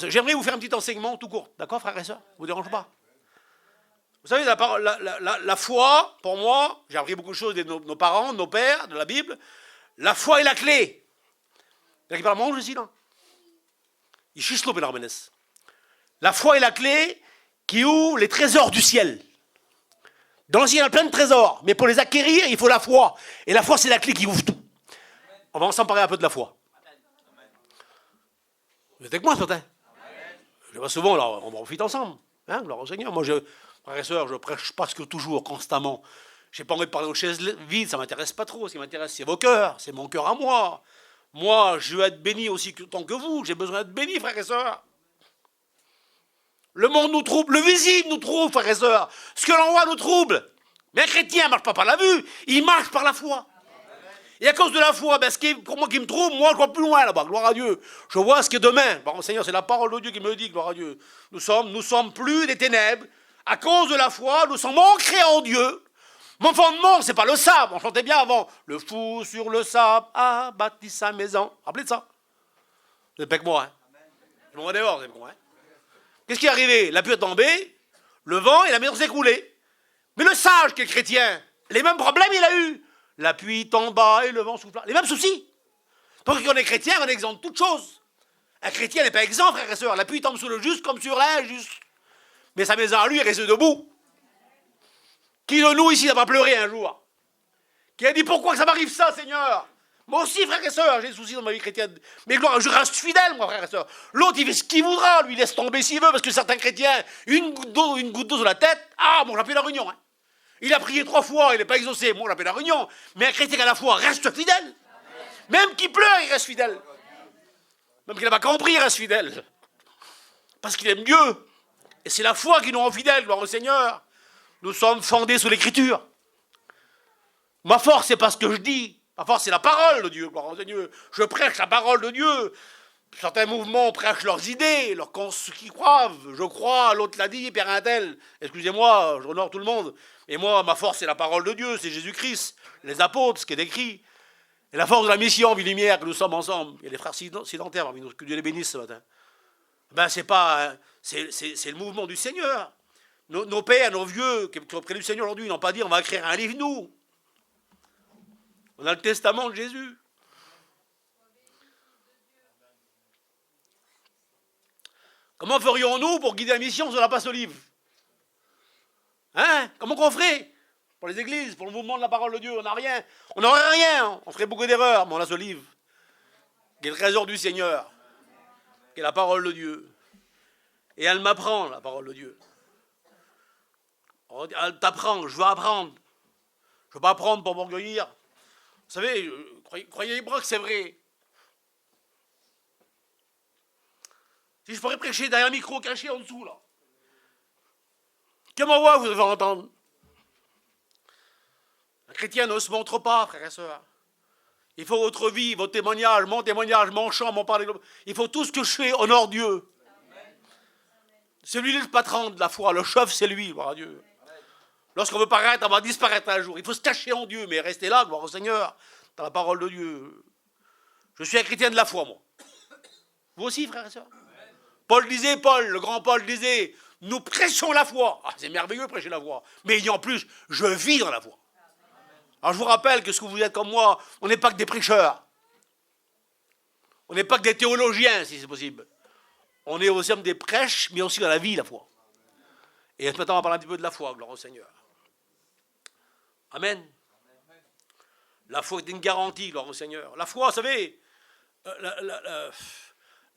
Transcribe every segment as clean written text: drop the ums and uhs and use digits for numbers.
J'aimerais vous faire un petit enseignement tout court. D'accord, frères et sœurs? Ça ne vous dérange pas? Vous savez, la foi, pour moi, j'ai appris beaucoup de choses de nos parents, de nos pères, de la Bible. La foi est la clé. Il y a qui parle mange ici, là? La foi est la clé qui ouvre les trésors du ciel. Dans le ciel, il y a plein de trésors, mais pour les acquérir, il faut la foi. Et la foi, c'est la clé qui ouvre tout. On va s'emparer un peu de la foi. Vous êtes avec moi ce matin? Je vois souvent, là, on profite ensemble. Hein, gloire au Seigneur. Moi, frères et sœurs, je prêche presque toujours, constamment. Je n'ai pas envie de parler aux chaises vides, ça ne m'intéresse pas trop. Ce qui m'intéresse, c'est vos cœurs, c'est mon cœur à moi. Moi, je veux être béni aussi tant que vous. J'ai besoin d'être béni, frères et sœurs. Le monde nous trouble, le visible nous trouble, frères et sœurs. Ce que l'on voit nous trouble. Mais un chrétien ne marche pas par la vue, il marche par la foi. Et à cause de la foi, pour moi qui me trouble, moi je vois plus loin là-bas, gloire à Dieu. Je vois ce qui est demain. Bon, Seigneur, c'est la parole de Dieu qui me le dit, gloire à Dieu. Nous sommes plus des ténèbres. À cause de la foi, nous sommes ancrés en Dieu. Mon fondement, c'est pas le sable. On chantait bien avant. Le fou sur le sable a bâti sa maison. Rappelez de ça. Vous êtes avec moi, hein? Je m'en vais dehors, vous êtes avec moi, hein? Qu'est-ce qui est arrivé? La pluie est tombée, le vent et la maison s'est écroulée. Mais le sage qui est chrétien, les mêmes problèmes il a eu. La pluie tomba et le vent souffla. Les mêmes soucis. Pour qu'on est chrétien, on est exempt de toutes choses. Un chrétien n'est pas exempt, frères et sœurs. La pluie tombe sur le juste comme sur l'injuste. Mais sa maison à lui est restée debout. Qui de nous ici n'a pas pleuré un jour? Qui a dit pourquoi que ça m'arrive ça, Seigneur? Moi aussi, frères et sœurs, j'ai des soucis dans ma vie chrétienne. Mais gloire, je reste fidèle, moi, frères et sœurs. L'autre, il fait ce qu'il voudra, lui, il laisse tomber s'il veut, parce que certains chrétiens, une goutte d'eau sur la tête, ah, bon, j'appelle la réunion. Hein. Il a prié 3 fois, il n'est pas exaucé, bon, j'appelle la réunion. Mais un chrétien à la fois reste fidèle. Même qu'il pleure, il reste fidèle. Même qu'il n'a pas compris, il reste fidèle. Parce qu'il aime Dieu. Et c'est la foi qui nous rend fidèles, gloire au Seigneur. Nous sommes fondés sur l'Écriture. Ma force, c'est pas ce que je dis. Ma force, c'est la parole de Dieu, gloire au Seigneur. Je prêche la parole de Dieu. Certains mouvements prêchent leurs idées, ce qu'ils croient. Je crois, l'autre l'a dit, Père un tel. Excusez-moi, je honore tout le monde. Et moi, ma force, c'est la parole de Dieu, c'est Jésus-Christ, les apôtres, ce qui est écrit. Et la force de la mission, Vie Lumière, que nous sommes ensemble. Il y a des frères sédentaires parmi nous, que Dieu les bénisse ce matin. Ben, c'est pas... C'est le mouvement du Seigneur. Nos pères, nos vieux, qui ont pris du Seigneur aujourd'hui, ils n'ont pas dit, on va écrire un livre, nous. On a le testament de Jésus. Comment ferions-nous pour guider la mission si on n'a pas ce livre? Hein? Comment qu'on ferait? Pour les églises, pour le mouvement de la parole de Dieu, on n'a rien. On n'aurait rien. On ferait beaucoup d'erreurs, mais on a ce livre, qui est le trésor du Seigneur, qui est la parole de Dieu. Et elle m'apprend, la parole de Dieu. Elle t'apprend, je veux apprendre. Je ne veux pas apprendre pour m'orgueillir. Vous savez, croyez-moi que c'est vrai. Si je pourrais prêcher derrière un micro caché en dessous, là. Quelle voix vous devez entendre? Un chrétien ne se montre pas, frères et sœurs. Il faut votre vie, votre témoignage, mon chant, mon parler. Il faut tout ce que je fais honore Dieu. C'est lui le patron de la foi, le chef, c'est lui, gloire à Dieu. Lorsqu'on veut paraître, on va disparaître un jour. Il faut se cacher en Dieu, mais rester là, gloire au Seigneur, dans la parole de Dieu. Je suis un chrétien de la foi, moi. Vous aussi, frères et sœurs. Paul, le grand Paul disait, nous prêchons la foi. Ah, c'est merveilleux de prêcher la foi. Mais il y a en plus, je vis dans la foi. Alors je vous rappelle que ce que vous êtes comme moi, on n'est pas que des prêcheurs. On n'est pas que des théologiens, si c'est possible. On est aussi des prêches, mais aussi dans la vie, la foi. Et ce matin, on va parler un petit peu de la foi, gloire au Seigneur. Amen. La foi est une garantie, gloire au Seigneur. La foi, vous savez,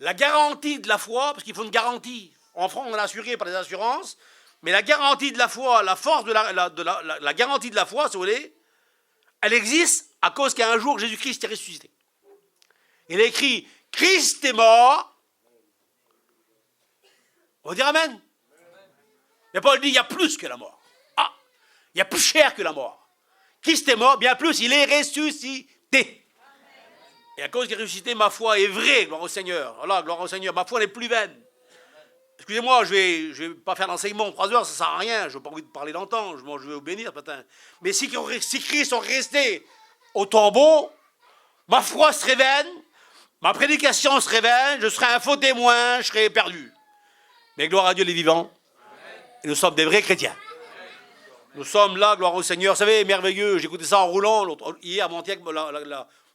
la garantie de la foi, parce qu'il faut une garantie. En France, on est assuré par les assurances, mais la garantie de la foi, la force de la garantie de la foi, si vous voulez, elle existe à cause qu'un jour, Jésus-Christ est ressuscité. Il est écrit, Christ est mort. On va dire Amen. Et Paul dit, il y a plus que la mort. Ah, il y a plus cher que la mort. Christ est mort, bien plus, il est ressuscité. Et à cause qu'il est ressuscité, ma foi est vraie, gloire au Seigneur. Voilà, gloire au Seigneur, ma foi n'est plus vaine. Excusez-moi, je vais pas faire d'enseignement 3 heures, ça ne sert à rien, je n'ai pas envie de parler longtemps, je vais vous bénir ce matin. Mais si Christ sont restés au tombeau, ma foi serait vaine, Ma prédication serait vaine, je serais un faux témoin, je serais perdu. Mais gloire à Dieu les vivants, et nous sommes des vrais chrétiens. Nous sommes là, gloire au Seigneur. Vous savez, merveilleux, j'écoutais ça en roulant, hier, avant-hier,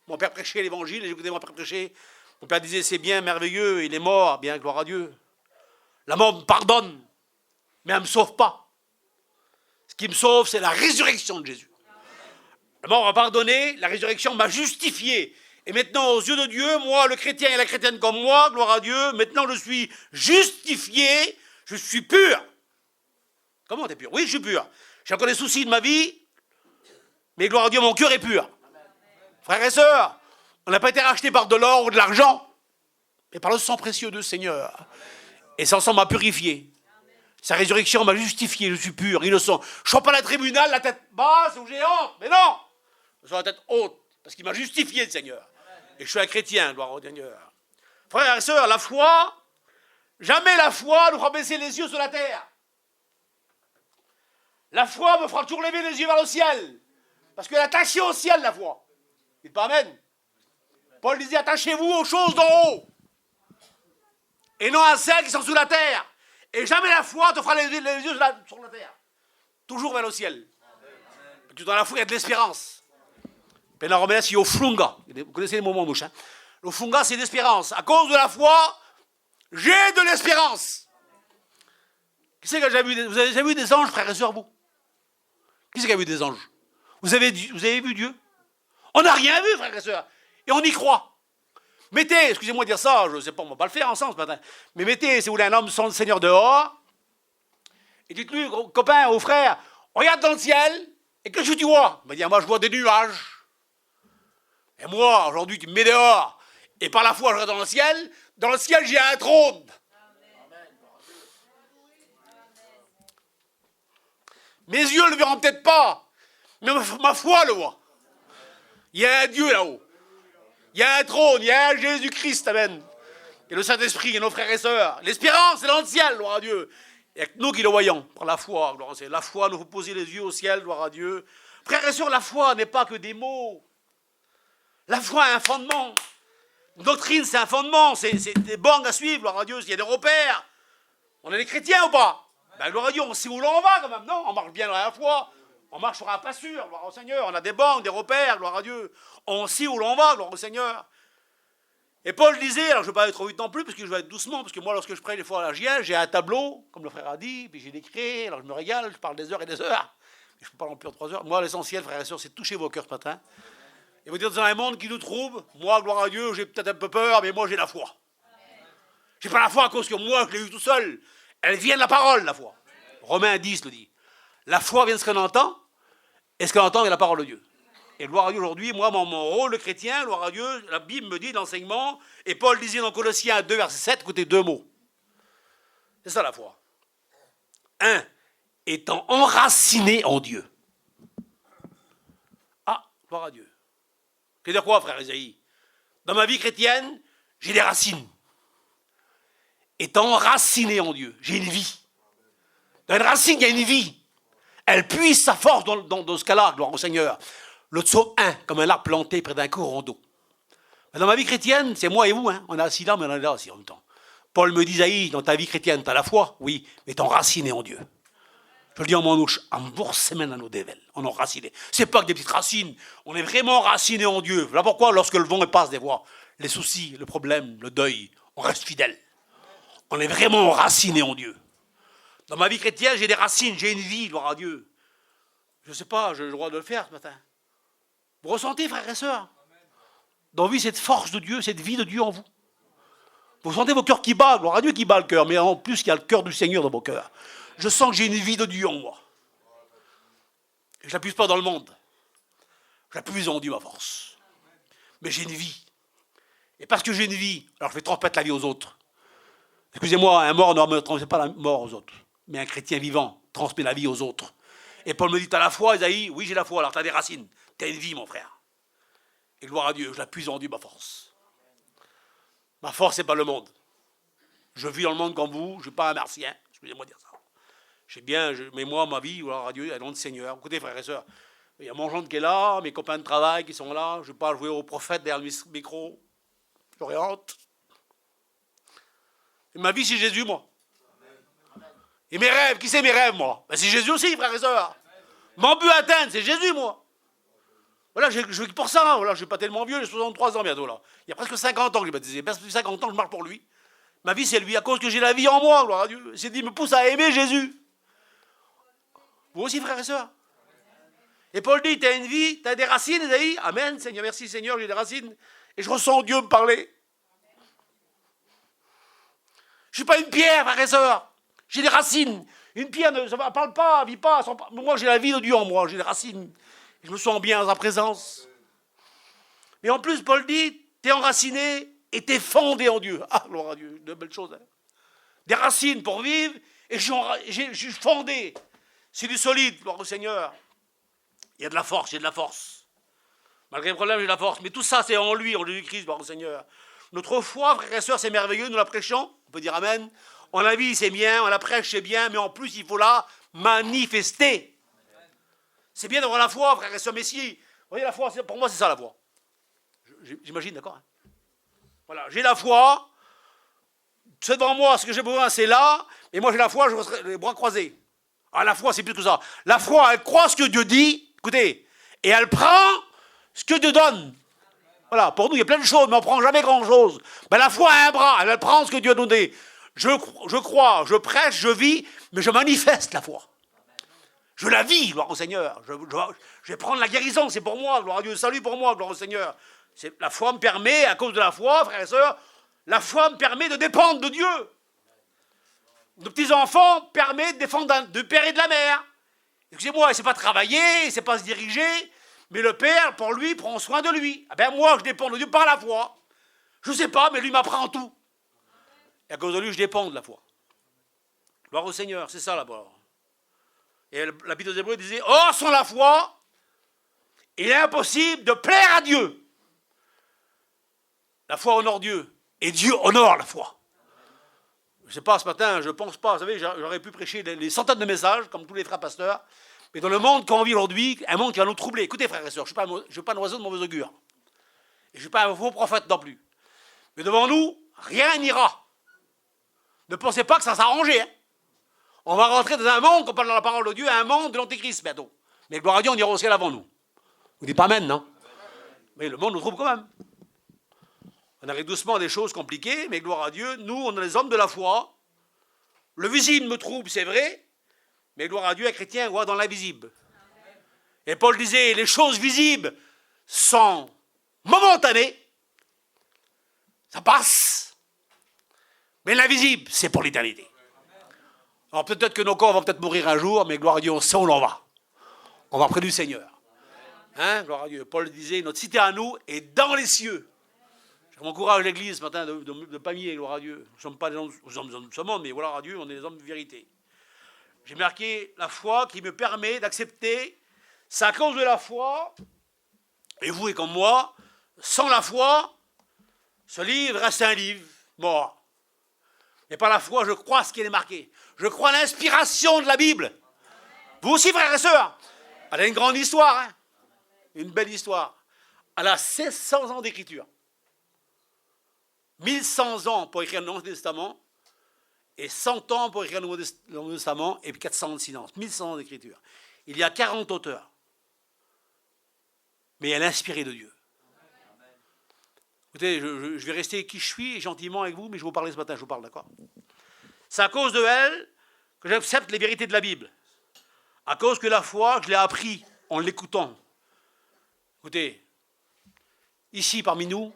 mon père prêchait l'évangile, j'écoutais mon père prêcher. Mon père disait, c'est bien, merveilleux, il est mort, bien, gloire à Dieu. La mort me pardonne, mais elle ne me sauve pas. Ce qui me sauve, c'est la résurrection de Jésus. La mort m'a pardonné, la résurrection m'a justifié. Et maintenant, aux yeux de Dieu, moi, le chrétien et la chrétienne comme moi, gloire à Dieu, maintenant je suis justifié, je suis pur. Comment t'es pur? Oui, je suis pur. J'ai encore des soucis de ma vie, mais gloire à Dieu, mon cœur est pur. Frères et sœurs, on n'a pas été rachetés par de l'or ou de l'argent, mais par le sang précieux du Seigneur. Et son sang m'a purifié. Sa résurrection m'a justifié, je suis pur, innocent. Je ne suis pas à la tribunal, la tête basse ou géante, mais non, je suis la tête haute, parce qu'il m'a justifié, le Seigneur. Et je suis un chrétien, gloire au Seigneur. Frères et sœurs, la foi, jamais la foi nous fera baisser les yeux sur la terre. La foi me fera toujours lever les yeux vers le ciel. Parce qu'elle est attachée au ciel, la foi. Dites pas amen. Paul disait, attachez-vous aux choses d'en haut. Et non à celles qui sont sous la terre. Et jamais la foi te fera lever les yeux sur la terre. Toujours vers le ciel. Parce que dans la foi, il y a de l'espérance. Il au flunga. Vous connaissez les moments douches. Hein? Le flunga, c'est l'espérance. À cause de la foi, j'ai de l'espérance. Qui c'est qui a déjà vu vous avez déjà vu des anges, frères et sœurs, vous? Qui c'est qui a vu des anges? Vous avez vu Dieu? On n'a rien vu, frères et sœurs. Et on y croit. Mettez, excusez-moi de dire ça, je ne sais pas, on ne va pas le faire ensemble ce matin, mais mettez, si vous voulez, un homme sans le Seigneur dehors, et dites-lui, copain ou frère, regarde dans le ciel, et qu'est-ce que tu vois? Il va dire, moi je vois des nuages. Et moi, aujourd'hui, tu me mets dehors, et par la foi, je regarde dans le ciel, j'ai un trône. Mes yeux ne le verront peut-être pas, mais ma foi le voit. Il y a un Dieu là-haut. Il y a un trône, il y a un Jésus-Christ, amen. Et le Saint-Esprit et nos frères et sœurs. L'espérance est dans le ciel, gloire à Dieu. Il n'y a que nous qui le voyons, par la foi, gloire à Dieu. La foi nous faut poser les yeux au ciel, gloire à Dieu. Frères et sœurs, la foi n'est pas que des mots. La foi a un fondement. Une doctrine, c'est un fondement, c'est des bornes à suivre, gloire à Dieu. Il y a des repères. On est des chrétiens ou pas? Ben, gloire à Dieu, on sait où l'on va quand même, non? On marche bien dans la foi. On marche sur un pas sûr, gloire au Seigneur. On a des bornes, des repères, gloire à Dieu. On sait où l'on va, gloire au Seigneur. Et Paul disait, alors je ne vais pas aller trop vite non plus, parce que je vais être doucement, parce que moi, lorsque je prêche des fois à la GIL, j'ai un tableau, comme le frère a dit, puis j'ai décrit, alors je me régale, je parle des heures et des heures. Je ne peux pas en plus 3 heures. Moi, l'essentiel, frères et sœurs, c'est de toucher vos cœurs ce matin. Et vous dire, dans un monde qui nous trouble, moi, gloire à Dieu, j'ai peut-être un peu peur, mais moi, j'ai la foi. Je n'ai pas la foi à cause que moi, je l'ai eu tout seul. Elle vient de la parole, la foi. Romains 10 le dit. La foi vient de ce qu'on entend, et ce qu'on entend est la parole de Dieu. Et gloire à Dieu aujourd'hui, moi, mon rôle de chrétien, gloire à Dieu, la Bible me dit l'enseignement, et Paul disait dans Colossiens 2, verset 7, écoutez 2 mots. C'est ça la foi. 1. Étant enraciné en Dieu. Ah, gloire à Dieu. C'est dire quoi, frère Isaïe? Dans ma vie chrétienne, j'ai des racines. Étant enraciné en Dieu, j'ai une vie. Dans une racine, il y a une vie. Elle puise sa force dans ce cas-là, gloire au Seigneur. Le psaume 1, comme un arbre planté près d'un courant d'eau. Dans ma vie chrétienne, c'est moi et vous, hein. On est assis là, mais on est là aussi en même temps. Paul me dit, Isaïe, dans ta vie chrétienne, tu as la foi, oui, mais t'es enraciné en Dieu. Je le dis en manouche, en boursemen à nos dévels, on est enraciné. C'est pas que des petites racines, on est vraiment enraciné en Dieu. Voilà pourquoi, lorsque le vent passe des voies, les soucis, le problème, le deuil, on reste fidèle. On est vraiment enraciné en Dieu. Dans ma vie chrétienne, j'ai des racines, j'ai une vie, gloire à Dieu. Je ne sais pas, j'ai le droit de le faire ce matin. Vous ressentez, frères et sœurs, dans vie, cette force de Dieu, cette vie de Dieu en vous. Vous sentez vos cœurs qui battent, gloire à Dieu qui bat le cœur, mais en plus, il y a le cœur du Seigneur dans vos cœurs. Je sens que j'ai une vie de Dieu en moi. Et je ne la puise pas dans le monde. Je la puise en Dieu, ma force. Mais j'ai une vie. Et parce que j'ai une vie, alors je vais transmettre la vie aux autres. Excusez-moi, un mort ne transmet pas la mort aux autres. Mais un chrétien vivant transmet la vie aux autres. Et Paul me dit, t'as la foi, Isaïe? Oui, j'ai la foi, alors t'as des racines. T'as une vie, mon frère. Et gloire à Dieu, je la puise en Dieu, ma force. Ma force, c'est pas le monde. Je vis dans le monde comme vous, je ne suis pas un martien. Excusez-moi de dire ça. Mais moi, ma vie, gloire à Dieu, elle est dans le Seigneur. Écoutez, frères et sœurs, il y a mon gendre qui est là, mes copains de travail qui sont là. Je ne vais pas jouer au prophète derrière le micro. j'aurais honte. Et ma vie, c'est Jésus, moi. Et mes rêves, qui c'est mes rêves, moi? Ben, c'est Jésus aussi, frères et sœurs. Mon but à atteindre, c'est Jésus, moi. Voilà, je vis pour ça, hein. Voilà, je ne suis pas tellement vieux, j'ai 63 ans bientôt, là. Il y a presque 50 ans que j'ai baptisé. Il y a presque 50 ans que je marche pour lui. Ma vie, c'est lui, à cause que j'ai la vie en moi, gloire à Dieu. C'est dit, il me pousse à aimer Jésus. Vous aussi, frères et sœurs. Et Paul dit, tu as une vie, tu as des racines, Isaïe. Amen, Seigneur, merci Seigneur, j'ai des racines. Et je ressens Dieu me parler. Je ne suis pas une pierre, frères et sœurs. J'ai des racines. Une pierre ne parle pas, vit pas. Moi, j'ai la vie de Dieu en moi, j'ai des racines. Je me sens bien dans sa présence. Mais en plus, Paul dit, tu es enraciné et tu es fondé en Dieu. Ah, gloire à Dieu, de belles choses. Hein. Des racines pour vivre et je suis fondé. C'est du solide, gloire au Seigneur. Il y a de la force, j'ai de la force. Malgré les problèmes, j'ai de la force. Mais tout ça, c'est en lui, en Jésus-Christ, gloire au Seigneur. Notre foi, frères et sœurs, c'est merveilleux, nous la prêchons. On peut dire Amen. On la vit, c'est bien, on la prêche, c'est bien, mais en plus, il faut la manifester. C'est bien d'avoir la foi, frères et sœurs, mais si, vous voyez, la foi, pour moi, c'est ça la foi. J'imagine, d'accord, hein. Voilà, j'ai la foi, c'est devant moi, ce que j'ai besoin, c'est là, et moi j'ai la foi, je resterai les bras croisés. Ah, la foi, c'est plus que ça. La foi, elle croit ce que Dieu dit, écoutez, et elle prend ce que Dieu donne. Voilà, pour nous, il y a plein de choses, mais on ne prend jamais grand-chose. Ben, la foi a un bras, elle prend ce que Dieu a donné. Je crois, je prêche, je vis, mais je manifeste la foi. Je la vis, gloire au Seigneur. Je vais prendre la guérison, c'est pour moi, gloire à Dieu, salut pour moi, gloire au Seigneur. La foi me permet, à cause de la foi, frères et sœurs, la foi me permet de dépendre de Dieu. Nos petits-enfants permettent de défendre de père et de la mère. Excusez-moi, il ne sait pas travailler, il ne sait pas se diriger, mais le père, pour lui, prend soin de lui. Ah ben moi, je dépends de Dieu par la foi. Je ne sais pas, mais lui m'apprend tout. Et à cause de lui, je dépends de la foi. Gloire au Seigneur, c'est ça là-bas. Et l'Épître aux Hébreux disait, or, sans la foi, il est impossible de plaire à Dieu. La foi honore Dieu, et Dieu honore la foi. Je ne sais pas, ce matin, je ne pense pas, vous savez, j'aurais pu prêcher des centaines de messages, comme tous les frères pasteurs, mais dans le monde qu'on vit aujourd'hui, un monde qui va nous troubler. Écoutez, frères et sœurs, je ne suis pas un oiseau de mauvais augure, et je ne suis pas un faux prophète non plus. Mais devant nous, rien n'ira. Ne pensez pas que ça s'arrange. Hein. On va rentrer dans un monde, qu'on parle dans la parole de Dieu, un monde de l'Antéchrist bientôt. Mais gloire à Dieu, on ira au ciel avant nous. Vous dites pas amen, non? Mais le monde nous trouble quand même. On arrive doucement à des choses compliquées, mais gloire à Dieu, nous, on est les hommes de la foi. Le visible me trouble, c'est vrai, mais gloire à Dieu, un chrétien voit dans l'invisible. Et Paul disait, les choses visibles sont momentanées, ça passe, mais l'invisible, c'est pour l'éternité. Alors peut-être que nos corps vont peut-être mourir un jour, mais gloire à Dieu, on sait où l'on va. On va près du Seigneur. Hein, gloire à Dieu. Paul disait, notre cité à nous est dans les cieux. Je m'encourage l'église ce matin de pamier, gloire à Dieu. Nous ne sommes pas des hommes de ce monde, mais gloire à Dieu, on est des hommes de vérité. J'ai marqué la foi qui me permet d'accepter. C'est à cause de la foi, et vous et comme moi, sans la foi, ce livre reste un livre mort. Et par la foi, je crois ce qui est marqué. Je crois à l'inspiration de la Bible. Vous aussi, frères et sœurs. Elle a une grande histoire, hein, une belle histoire. Elle a 1600 ans d'écriture. 1100 ans pour écrire le Nouveau Testament, et 100 ans pour écrire le Nouveau Testament, et 400 ans de silence. 1100 ans d'écriture. Il y a 40 auteurs. Mais elle est inspirée de Dieu. Écoutez, je vais rester qui je suis, gentiment avec vous, mais je vais vous parler ce matin, je vous parle, d'accord? C'est à cause de elle que j'accepte les vérités de la Bible. À cause que la foi, je l'ai appris en l'écoutant. Écoutez, ici parmi nous,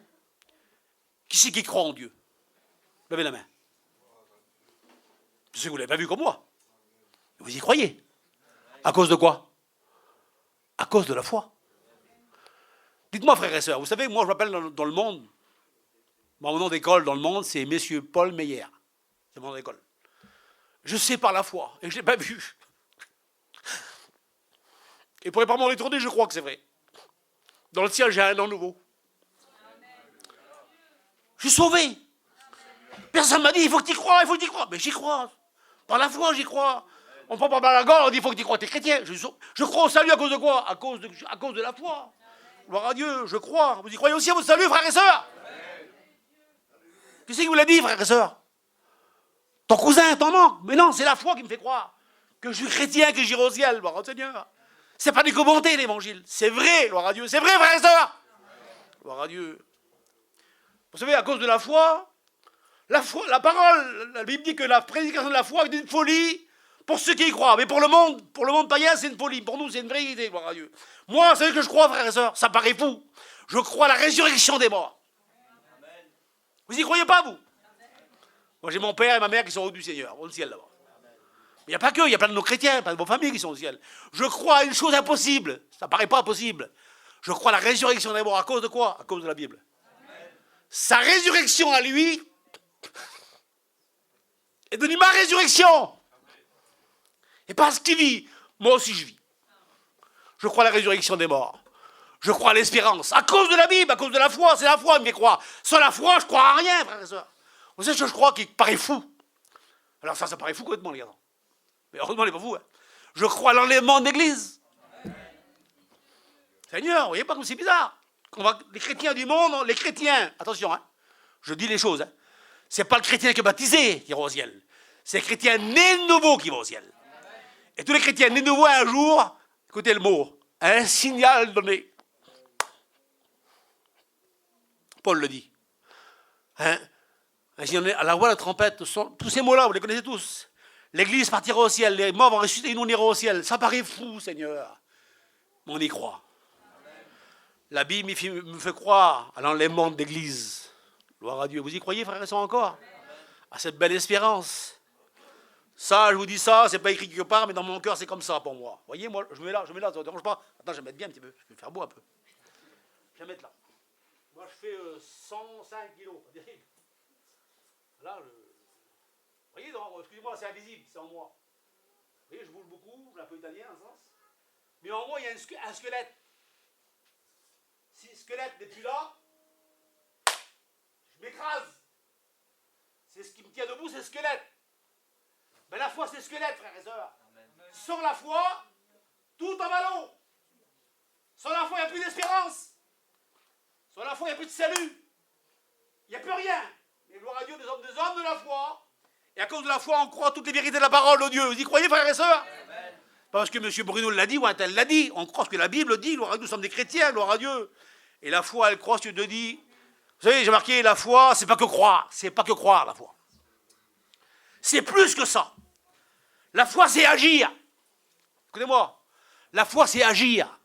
qui c'est qui croit en Dieu? Levez la main. Je sais que vous ne l'avez pas vu comme moi. Vous y croyez. À cause de quoi? À cause de la foi. Dites-moi, frères et sœurs, vous savez, moi je m'appelle dans le monde, mon nom d'école dans le monde, c'est Messieurs Paul Meyer. C'est mon nom d'école. Je sais par la foi, et je ne l'ai pas vu. Et pour les parents retourner, je crois que c'est vrai. Dans le ciel, j'ai un nom nouveau. Je suis sauvé. Personne ne m'a dit, il faut que tu y crois, il faut que tu y crois. Mais j'y crois. Par la foi, j'y crois. On prend par la gorge, on dit, il faut que tu y crois. Tu es chrétien. Je crois au salut à cause de quoi? À cause de la foi. Gloire à Dieu, je crois. Vous y croyez aussi à votre salut, frères et sœurs? Qui c'est qui vous l'a dit, frères et sœurs? Ton cousin, ton oncle? Mais non, c'est la foi qui me fait croire que je suis chrétien, que j'irai au ciel, gloire au Seigneur. C'est pas des commentés, l'évangile. C'est vrai, gloire à Dieu. C'est vrai, frères et sœurs. Gloire à Dieu. Vous savez, à cause de la foi, la parole, la Bible dit que la prédication de la foi est une folie pour ceux qui y croient. Mais pour le monde païen, c'est une folie. Pour nous, c'est une vérité, gloire à Dieu. Moi, vous savez que je crois, frères et sœurs, ça paraît fou. Je crois à la résurrection des morts. Vous y croyez pas, vous? Moi, j'ai mon père et ma mère qui sont au-dessus du Seigneur, au ciel là-bas. Il n'y a pas que, il y a plein de nos chrétiens, plein de vos familles qui sont au ciel. Je crois à une chose impossible. Ça ne paraît pas possible. Je crois à la résurrection des morts. À cause de quoi? À cause de la Bible. Amen. Sa résurrection à lui est devenue ma résurrection. Et parce qu'il vit, moi aussi je vis. Je crois à la résurrection des morts. Je crois à l'espérance. À cause de la Bible, à cause de la foi. C'est la foi qui me fait croire. Sans la foi, je ne crois à rien, frères et sœurs. Vous savez ce que je crois qui paraît fou? Alors ça paraît fou complètement, les gars. Mais heureusement, il n'est pas fou. Hein. Je crois à l'enlèvement de l'Église. Seigneur, vous voyez pas comme c'est bizarre. Les chrétiens du monde, les chrétiens, attention, hein, je dis les choses, hein, c'est pas le chrétien qui est baptisé qui ira au ciel. C'est le chrétien né de nouveau qui va au ciel. Et tous les chrétiens nés de nouveau un jour, écoutez le mot, un signal donné. Paul le dit. Hein, un signal donné, à la voix de la trompette, tous ces mots-là, vous les connaissez tous. L'Église partira au ciel, les morts vont ressusciter et nous on ira au ciel. Ça paraît fou, Seigneur. Mais on y croit. La Bible me fait croire à l'enlèvement de l'Église. Gloire à Dieu. Vous y croyez, frères et sœurs, encore? À cette belle espérance. Ça, je vous dis ça, c'est pas écrit quelque part, mais dans mon cœur, c'est comme ça pour moi. Vous voyez, moi, je mets là, ça ne dérange pas. Attends, je vais mettre bien un petit peu. Je vais faire beau un peu. Je vais mettre là. Moi, je fais 105 kilos. Là, vous voyez, excusez-moi, c'est invisible, c'est en moi. Vous voyez, je bouge beaucoup, je suis un peu italien, en sens. Mais en moi, il y a un squelette. Si le squelette n'est plus là, je m'écrase. C'est ce qui me tient debout, c'est le squelette. Ben, la foi, c'est le squelette, frères et sœurs. Sans la foi, tout en ballon. Sans la foi, il n'y a plus d'espérance. Sans la foi, il n'y a plus de salut. Il n'y a plus rien. Mais gloire à Dieu, des hommes de la foi. Et à cause de la foi, on croit toutes les vérités de la parole de Dieu. Vous y croyez, frères et sœurs? Parce que M. Bruno l'a dit ou un tel l'a dit. On croit ce que la Bible dit. Gloire à Dieu, nous sommes des chrétiens, gloire à Dieu. Et la foi, elle croit ce que Dieu dit. Vous savez, j'ai marqué, la foi, c'est pas que croire. C'est pas que croire, la foi. C'est plus que ça. La foi, c'est agir. Écoutez-moi. La foi, c'est agir.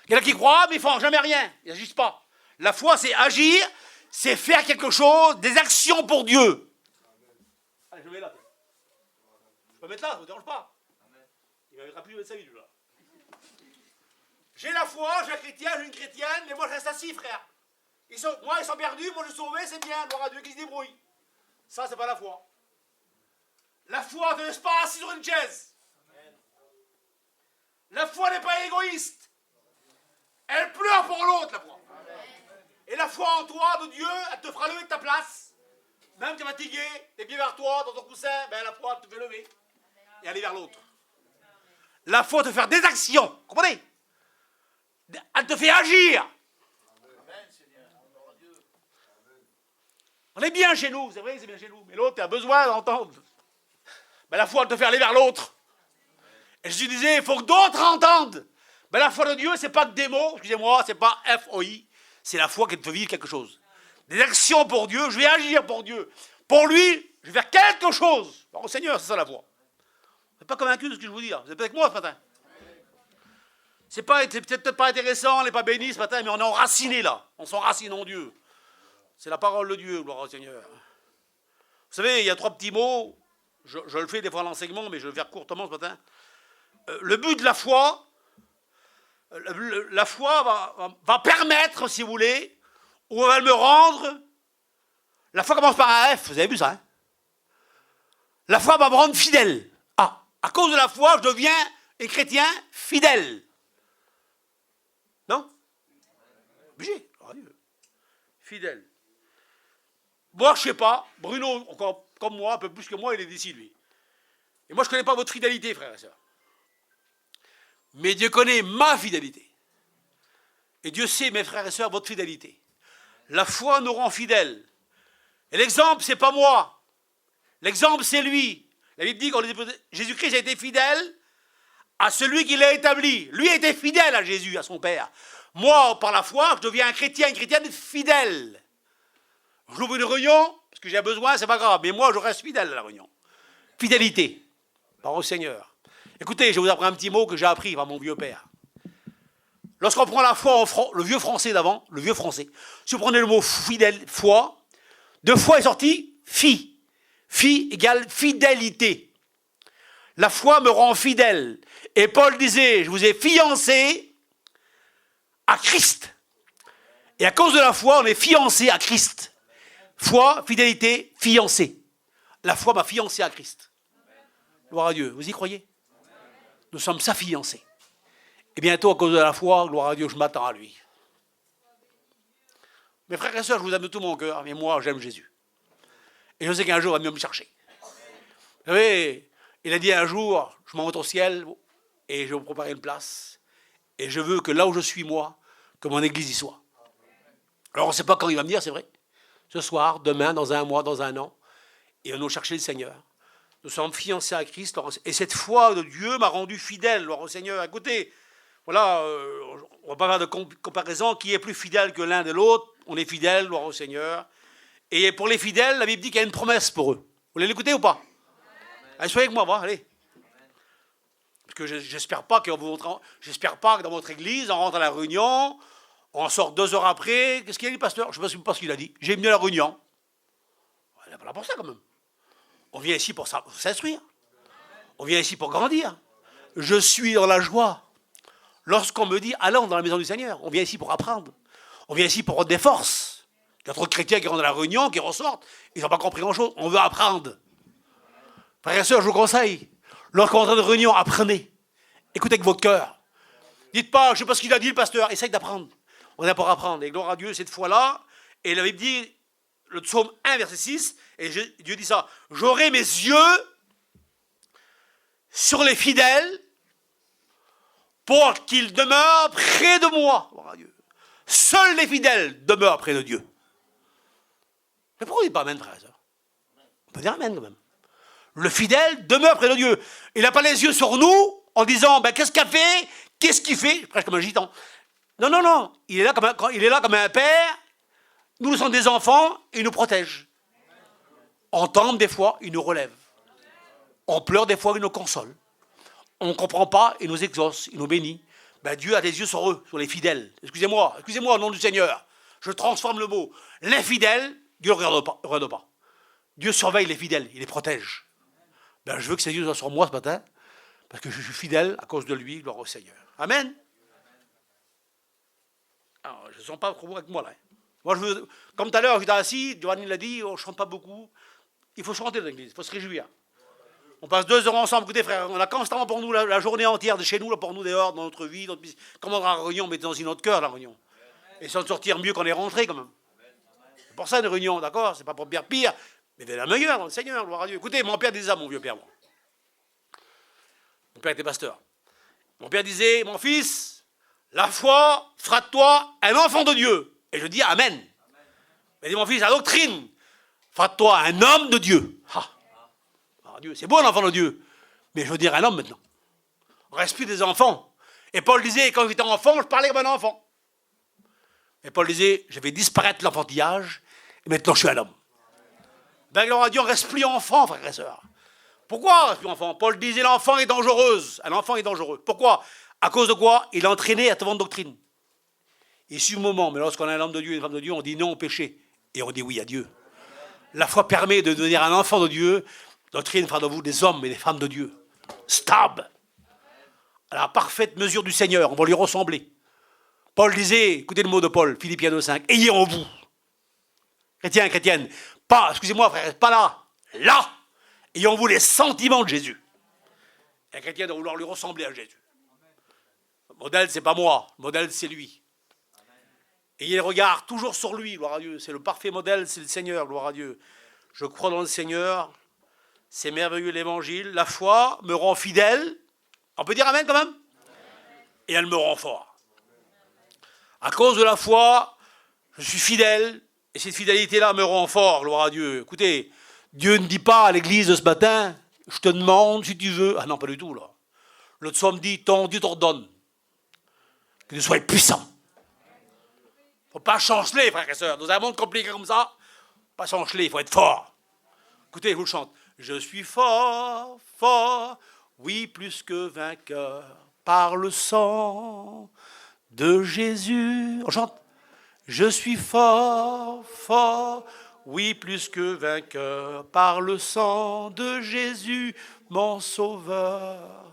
Il y en a qui croient, mais ils ne font jamais rien. Ils n'agissent pas. La foi, c'est agir, c'est faire quelque chose, des actions pour Dieu. Allez, je mets là. Je peux mettre là, ça ne vous dérange pas. Il ne m'avait plus de sa vie, là. J'ai la foi, j'ai un chrétien, j'ai une chrétienne, mais moi je reste assis, frère. Moi, ils sont perdus, moi je suis sauvé, c'est bien, gloire à Dieu qui se débrouille. Ça, c'est pas la foi. La foi ne laisse pas assis sur une chaise. La foi n'est pas égoïste. Elle pleure pour l'autre, la foi. Et la foi en toi, de Dieu, elle te fera lever de ta place. Même tu es fatigué, tes pieds vers toi, dans ton coussin, ben la foi te fait lever et aller vers l'autre. La foi te fait des actions, comprenez? Elle te fait agir. On est bien chez nous, c'est vrai que c'est bien chez nous, mais l'autre, tu as besoin d'entendre. Ben, la foi, elle te fait aller vers l'autre. Et je disais, il faut que d'autres entendent. Ben, la foi de Dieu, c'est pas que des mots, excusez-moi, c'est pas F-O-I, c'est la foi qui te fait vivre quelque chose. Des actions pour Dieu, je vais agir pour Dieu. Pour lui, je vais faire quelque chose. Au Seigneur, c'est ça la foi. Vous n'êtes pas convaincu de ce que je vous dis là. Vous êtes avec moi ce matin? C'est peut-être pas intéressant, on n'est pas béni ce matin, mais on est enraciné là. On s'enracine en Dieu. C'est la parole de Dieu, gloire au Seigneur. Vous savez, il y a 3 petits mots. Je le fais des fois à l'enseignement, mais je vais le faire courtement ce matin. Le but de la foi, va permettre, si vous voulez, ou elle va me rendre. La foi commence par un F, vous avez vu ça, hein? La foi va me rendre fidèle. Ah, à cause de la foi, je deviens un chrétien fidèle. Non? Obligé. Fidèle. Moi, je ne sais pas. Bruno, encore comme moi, un peu plus que moi, il est d'ici, lui. Et moi, je ne connais pas votre fidélité, frères et sœurs. Mais Dieu connaît ma fidélité. Et Dieu sait, mes frères et sœurs, votre fidélité. La foi nous rend fidèles. Et l'exemple, c'est pas moi. L'exemple, c'est lui. La Bible dit que Jésus-Christ a été fidèle à celui qui l'a établi. Lui a été fidèle à Jésus, à son Père. Moi, par la foi, je deviens un chrétien, une chrétienne fidèle. J'ouvre une réunion, parce que j'ai besoin, c'est pas grave. Mais moi, je reste fidèle à la réunion. Fidélité, par au Seigneur. Écoutez, je vous apprends un petit mot que j'ai appris par mon vieux père. Lorsqu'on prend la foi, le vieux français d'avant, le vieux français, si vous prenez le mot fidèle, foi, de foi est sorti fi. Fi égale fidélité. La foi me rend fidèle. Et Paul disait, je vous ai fiancé à Christ. Et à cause de la foi, on est fiancé à Christ. Foi, fidélité, fiancé. La foi m'a fiancé à Christ. Gloire à Dieu. Vous y croyez? Nous sommes sa fiancée. Et bientôt, à cause de la foi, gloire à Dieu, je m'attends à lui. Mes frères et sœurs, je vous aime de tout mon cœur, mais moi, j'aime Jésus. Et je sais qu'un jour, il va venir me chercher. Vous savez, il a dit un jour, je monte au ciel et je vais vous préparer une place. Et je veux que là où je suis, moi, que mon église y soit. Alors, on ne sait pas quand il va venir, c'est vrai. Ce soir, demain, dans un mois, dans un an. Et on va nous chercher le Seigneur. Nous sommes fiancés à Christ. Et cette foi de Dieu m'a rendu fidèle, gloire au Seigneur. Écoutez, voilà, on ne va pas faire de comparaison. Qui est plus fidèle que l'un de l'autre? On est fidèle, gloire au Seigneur. Et pour les fidèles, la Bible dit qu'il y a une promesse pour eux. Vous voulez l'écouter ou pas? Allez, soyez avec moi, va, allez. Parce que j'espère pas que dans votre église, on rentre à la réunion, on sort 2 heures après. Qu'est-ce qu'il a dit, pasteur? Je ne sais pas ce qu'il a dit. J'ai venu à la réunion. On n'est pas là pour ça, quand même. On vient ici pour s'instruire. On vient ici pour grandir. Je suis dans la joie. Lorsqu'on me dit, allons dans la maison du Seigneur, on vient ici pour apprendre. On vient ici pour avoir des forces. Il y a trop de chrétiens qui rentrent à la réunion, qui ressortent, ils n'ont pas compris grand-chose. On veut apprendre. Frères et sœurs, je vous conseille, lorsqu'on rentre dans une réunion, apprenez. Écoutez avec votre cœur. Dites pas, je ne sais pas ce qu'il a dit le pasteur, essaye d'apprendre. On est pour apprendre. Et gloire à Dieu, cette fois-là, et la Bible dit, le psaume 1, verset 6, et Dieu dit ça, j'aurai mes yeux sur les fidèles pour qu'ils demeurent près de moi. Gloire à Dieu. Seuls les fidèles demeurent près de Dieu. Mais pourquoi on ne dit pas amen, frère et sœur? On peut dire amen quand même. Le fidèle demeure près de Dieu. Il n'a pas les yeux sur nous en disant, ben, qu'est-ce qu'il fait? Qu'est-ce qu'il fait? Presque comme un gitan. Non, non, non. Il est là comme un père. Nous sommes des enfants, il nous protège. On tombe des fois, il nous relève. On pleure des fois, il nous console. On ne comprend pas, il nous exauce, il nous bénit. Ben, Dieu a des yeux sur eux, sur les fidèles. Excusez-moi au nom du Seigneur. Je transforme le mot. L'infidèle, Dieu ne regarde pas. Dieu surveille les fidèles, il les protège. Ben, je veux que ses yeux soient sur moi ce matin, parce que je suis fidèle à cause de lui, gloire au Seigneur. Amen. Alors, je ne sens pas trop avec moi là. Moi, je veux, comme tout à l'heure, j'étais assis, Giovanni l'a dit, on ne chante pas beaucoup. Il faut chanter dans l'église, il faut se réjouir. On passe 2 heures ensemble. Écoutez, frère, on a constamment pour nous la journée entière de chez nous, là, pour nous dehors, dans notre vie. Comme on a la réunion, mais dans notre cœur, la réunion. Et sans sortir mieux qu'on est rentré, quand même. C'est pour ça, une réunion, d'accord? C'est pas pour pire, mais de la meilleure, dans le Seigneur, gloire à Dieu. Écoutez, mon père disait ça, mon vieux père, moi. Mon père était pasteur. Mon père disait, mon fils, la foi fera de toi un enfant de Dieu. Et je dis amen. Il dit, mon fils, la doctrine fera de toi un homme de Dieu. Ah. Dieu. C'est beau un enfant de Dieu, mais je veux dire un homme maintenant. On reste plus des enfants. Et Paul disait, quand j'étais enfant, je parlais comme un enfant. Et Paul disait, je vais disparaître l'enfantillage, et maintenant je suis un homme. Ben, gloire à Dieu, on ne reste plus enfant, frères et sœurs. Pourquoi on reste plus enfant? Paul disait, l'enfant est dangereuse. Un enfant est dangereux. Pourquoi? À cause de quoi? Il est entraîné à toute doctrine. Et sur le moment, mais lorsqu'on est un homme de Dieu et une femme de Dieu, on dit non au péché, et on dit oui à Dieu. La foi permet de devenir un enfant de Dieu. Doctrine fera de vous des hommes et des femmes de Dieu. Stable. À la parfaite mesure du Seigneur, on va lui ressembler. Paul disait, écoutez le mot de Paul, Philippiens 2,5, ayez en vous, chrétiens, chrétiennes, pas, excusez-moi frère, pas là, ayez en vous les sentiments de Jésus. Un chrétien doit vouloir lui ressembler à Jésus. Le modèle, c'est pas moi, le modèle, c'est lui. Ayez le regard toujours sur lui, gloire à Dieu. C'est le parfait modèle, c'est le Seigneur, gloire à Dieu. Je crois dans le Seigneur. C'est merveilleux l'évangile. La foi me rend fidèle. On peut dire amen quand même? Et elle me rend fort. À cause de la foi, je suis fidèle Et cette fidélité-là me rend fort, gloire à Dieu. Écoutez, Dieu ne dit pas à l'église de ce matin, je te demande si tu veux. Ah non, pas du tout, là. Le psaume dit, ton Dieu t'ordonne que tu sois puissant. Il ne faut pas chanceler, frères et sœurs. Dans un monde compliqué comme ça, pas chanceler, il faut être fort. Écoutez, je vous le chante. Je suis fort, fort, oui, plus que vainqueur, par le sang de Jésus. On chante. Je suis fort, fort, oui, plus que vainqueur, par le sang de Jésus, mon sauveur.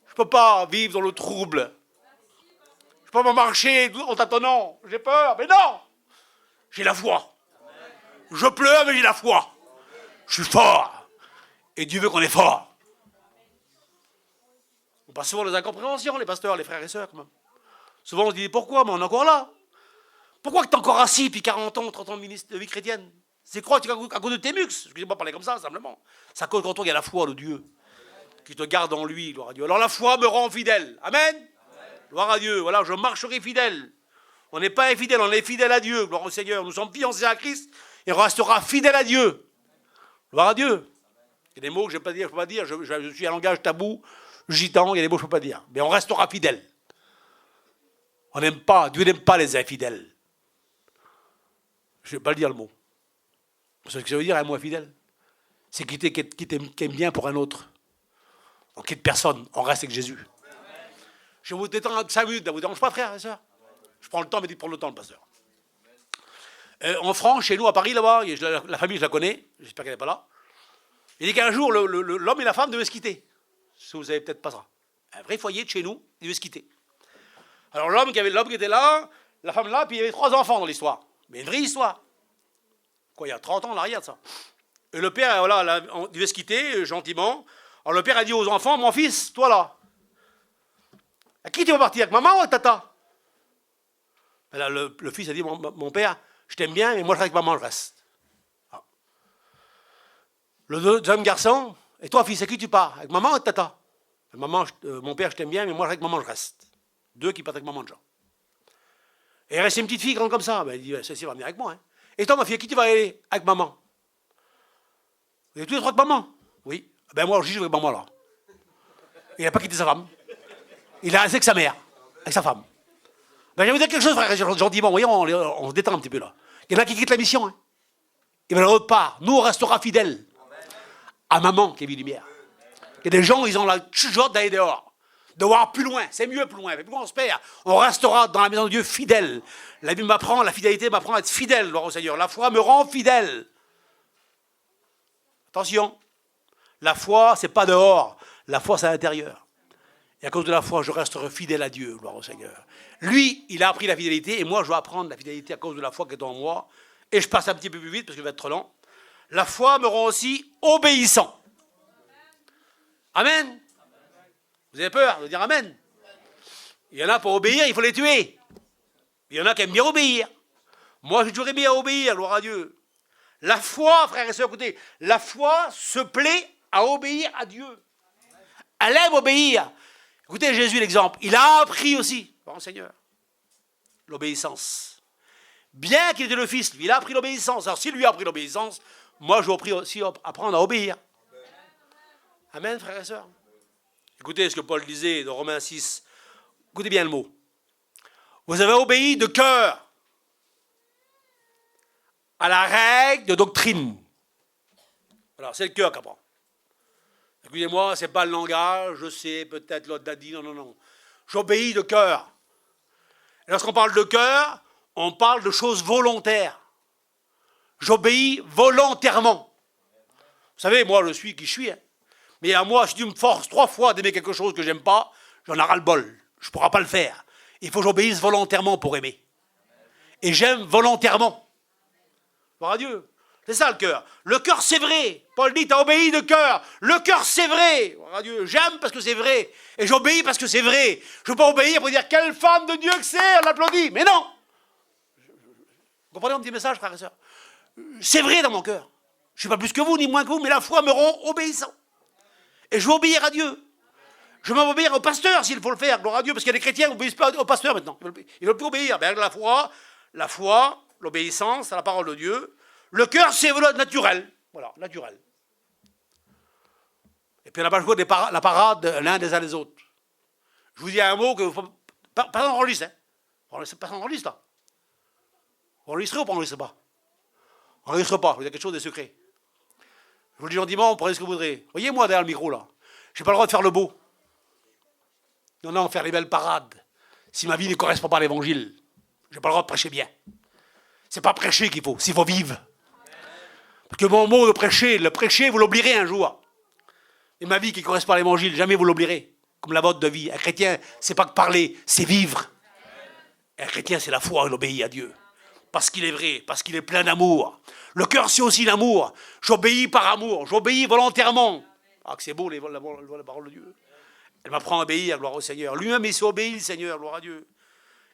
Je ne peux pas vivre dans le trouble. Je ne peux pas marcher en tâtonnant. J'ai peur, mais non. J'ai la foi. Je pleure, mais j'ai la foi. Je suis fort. Et Dieu veut qu'on est fort. On passe souvent les incompréhensions, les pasteurs, les frères et sœurs, quand même. Souvent on se dit, pourquoi? Mais on est encore là. Pourquoi tu es encore assis depuis 40 ans, 30 ans de vie chrétienne? C'est quoi? À cause de tes mux. Excusez-moi de parler comme ça, simplement. C'est à cause quand il y a la foi de Dieu qui te garde en lui, gloire à Dieu. Alors la foi me rend fidèle. Amen. Gloire à Dieu. Voilà, je marcherai fidèle. On n'est pas infidèle, on est fidèle à Dieu. Gloire au Seigneur. Nous sommes fiancés à Christ et on restera fidèle à Dieu. Gloire à Dieu. Il y a des mots que je ne peux pas dire. Je suis un langage tabou, gitan, il y a des mots que je ne peux pas dire. Mais on restera fidèle. On n'aime pas, Dieu n'aime pas les infidèles. Je ne vais pas le dire le mot. Ce que ça veut dire un mot infidèle, c'est quitter qui aime bien pour un autre. On ne quitte personne, on reste avec Jésus. Je vais vous détendre 5 minutes, ça ne vous dérange pas, frère et sœur? Je prends le temps, mais dites prendre le temps, le pasteur. En France, chez nous, à Paris, là-bas, la famille, je la connais, j'espère qu'elle n'est pas là. Il dit qu'un jour, l'homme et la femme devaient se quitter. Si vous ne savez peut-être pas ça. Un vrai foyer de chez nous, ils devaient se quitter. Alors l'homme qui était là, la femme là, puis il y avait 3 enfants dans l'histoire. Mais une vraie histoire. Quoi, il y a 30 ans en arrière de ça. Et le père, voilà, on devait se quitter gentiment. Alors le père a dit aux enfants, mon fils, toi là, à qui tu vas partir, avec maman ou avec tata? Et là, le fils a dit, mon père, je t'aime bien, mais moi je reste avec maman, je reste. Ah. Le deuxième garçon, et toi fils, à qui tu pars, avec maman ou avec tata? Maman, mon père, je t'aime bien, mais moi avec maman, je reste. 2 qui partent avec maman déjà. Et il reste une petite fille grande comme ça. Ben, il dit, celle-ci va venir avec moi. Hein. Et toi, ma fille, à qui tu vas aller? Avec maman. Vous êtes tous les 3 avec maman? Oui. Ben moi, je vais avec maman là. Il n'a pas quitté sa femme. Il a resté avec sa mère, avec sa femme. Ben, je vais vous dire quelque chose, frère, gentiment. Voyez, on se détend un petit peu là. Il y en a qui quittent la mission. Hein. Ils veulent l'autre part. Nous, on restera fidèles à maman qui est vie lumière. Il y a des gens, ils ont la chuchote d'aller dehors. De voir plus loin, c'est mieux plus loin. Mais plus loin on se perd, on restera dans la maison de Dieu fidèle. La Bible m'apprend, la fidélité m'apprend à être fidèle, gloire au Seigneur. La foi me rend fidèle. Attention, la foi, c'est pas dehors, la foi, c'est à l'intérieur. Et à cause de la foi, je resterai fidèle à Dieu, gloire au Seigneur. Lui, il a appris la fidélité, et moi, je dois apprendre la fidélité à cause de la foi qui est en moi. Et je passe un petit peu plus vite, parce qu'il va être trop lent. La foi me rend aussi obéissant. Amen. Vous avez peur de dire amen? Il y en a pour obéir, il faut les tuer. Il y en a qui aiment bien obéir. Moi, j'ai toujours aimé à obéir, gloire à Dieu. La foi, frères et sœurs, écoutez, la foi se plaît à obéir à Dieu. Elle aime obéir. Écoutez, Jésus, l'exemple, il a appris aussi, par le Seigneur, l'obéissance. Bien qu'il était le Fils, lui, il a appris l'obéissance. Alors, s'il lui a appris l'obéissance, moi, je dois aussi apprendre à obéir. Amen, frères et sœurs. Écoutez ce que Paul disait dans Romains 6. Écoutez bien le mot. Vous avez obéi de cœur à la règle de doctrine. Alors, c'est le cœur qui apprend. Écoutez-moi, ce n'est pas le langage, je sais, peut-être l'autre a dit, non. J'obéis de cœur. Et lorsqu'on parle de cœur, on parle de choses volontaires. J'obéis volontairement. Vous savez, moi, je suis qui je suis. Hein. Mais à moi, si tu me forces 3 fois d'aimer quelque chose que j'aime pas, j'en ai ras le bol. Je ne pourrai pas le faire. Il faut que j'obéisse volontairement pour aimer. Et j'aime volontairement. Gloire à Dieu. C'est ça le cœur. Le cœur, c'est vrai. Paul dit, tu as obéi de cœur. Le cœur, c'est vrai. Gloire à Dieu. J'aime parce que c'est vrai. Et j'obéis parce que c'est vrai. Je ne peux pas obéir pour dire, quelle femme de Dieu que c'est, on l'applaudit. Mais non. Vous comprenez mon petit message, frères et sœurs? C'est vrai dans mon cœur. Je ne suis pas plus que vous, ni moins que vous, mais la foi me rend obéissant. Et je veux obéir à Dieu. Je veux obéir au pasteur s'il faut le faire, gloire à Dieu, parce qu'il y a des chrétiens qui n'obéissent pas au pasteur maintenant. Ils ne veulent plus obéir. Ben, la foi, l'obéissance à la parole de Dieu. Le cœur, c'est naturel. Voilà, naturel. Et puis on n'a pas le choix la parade l'un des uns des autres. Je vous dis un mot que personne n'enregistre. Personne n'enregistre là. Vous enregistrez ou pas enregistrez pas? On n'enregistre pas, il y a quelque chose de secret. Je vous le dis gentiment, vous prenez ce que vous voudrez. Voyez moi derrière le micro là. Je n'ai pas le droit de faire le beau. Non, faire les belles parades. Si ma vie ne correspond pas à l'évangile, je n'ai pas le droit de prêcher bien. C'est pas prêcher qu'il faut, c'est faut vivre. Parce que mon mot de prêcher, le prêcher, vous l'oublierez un jour. Et ma vie qui correspond à l'évangile, jamais vous l'oublierez. Comme la vôtre de vie. Un chrétien, c'est pas que parler, c'est vivre. Et un chrétien, c'est la foi, il obéit à Dieu. Parce qu'il est vrai, parce qu'il est plein d'amour. Le cœur, c'est aussi l'amour. J'obéis par amour, j'obéis volontairement. Ah, que c'est beau, la parole de Dieu. Elle m'apprend à obéir, gloire au Seigneur. Lui-même, il s'est obéi, le Seigneur, gloire à Dieu.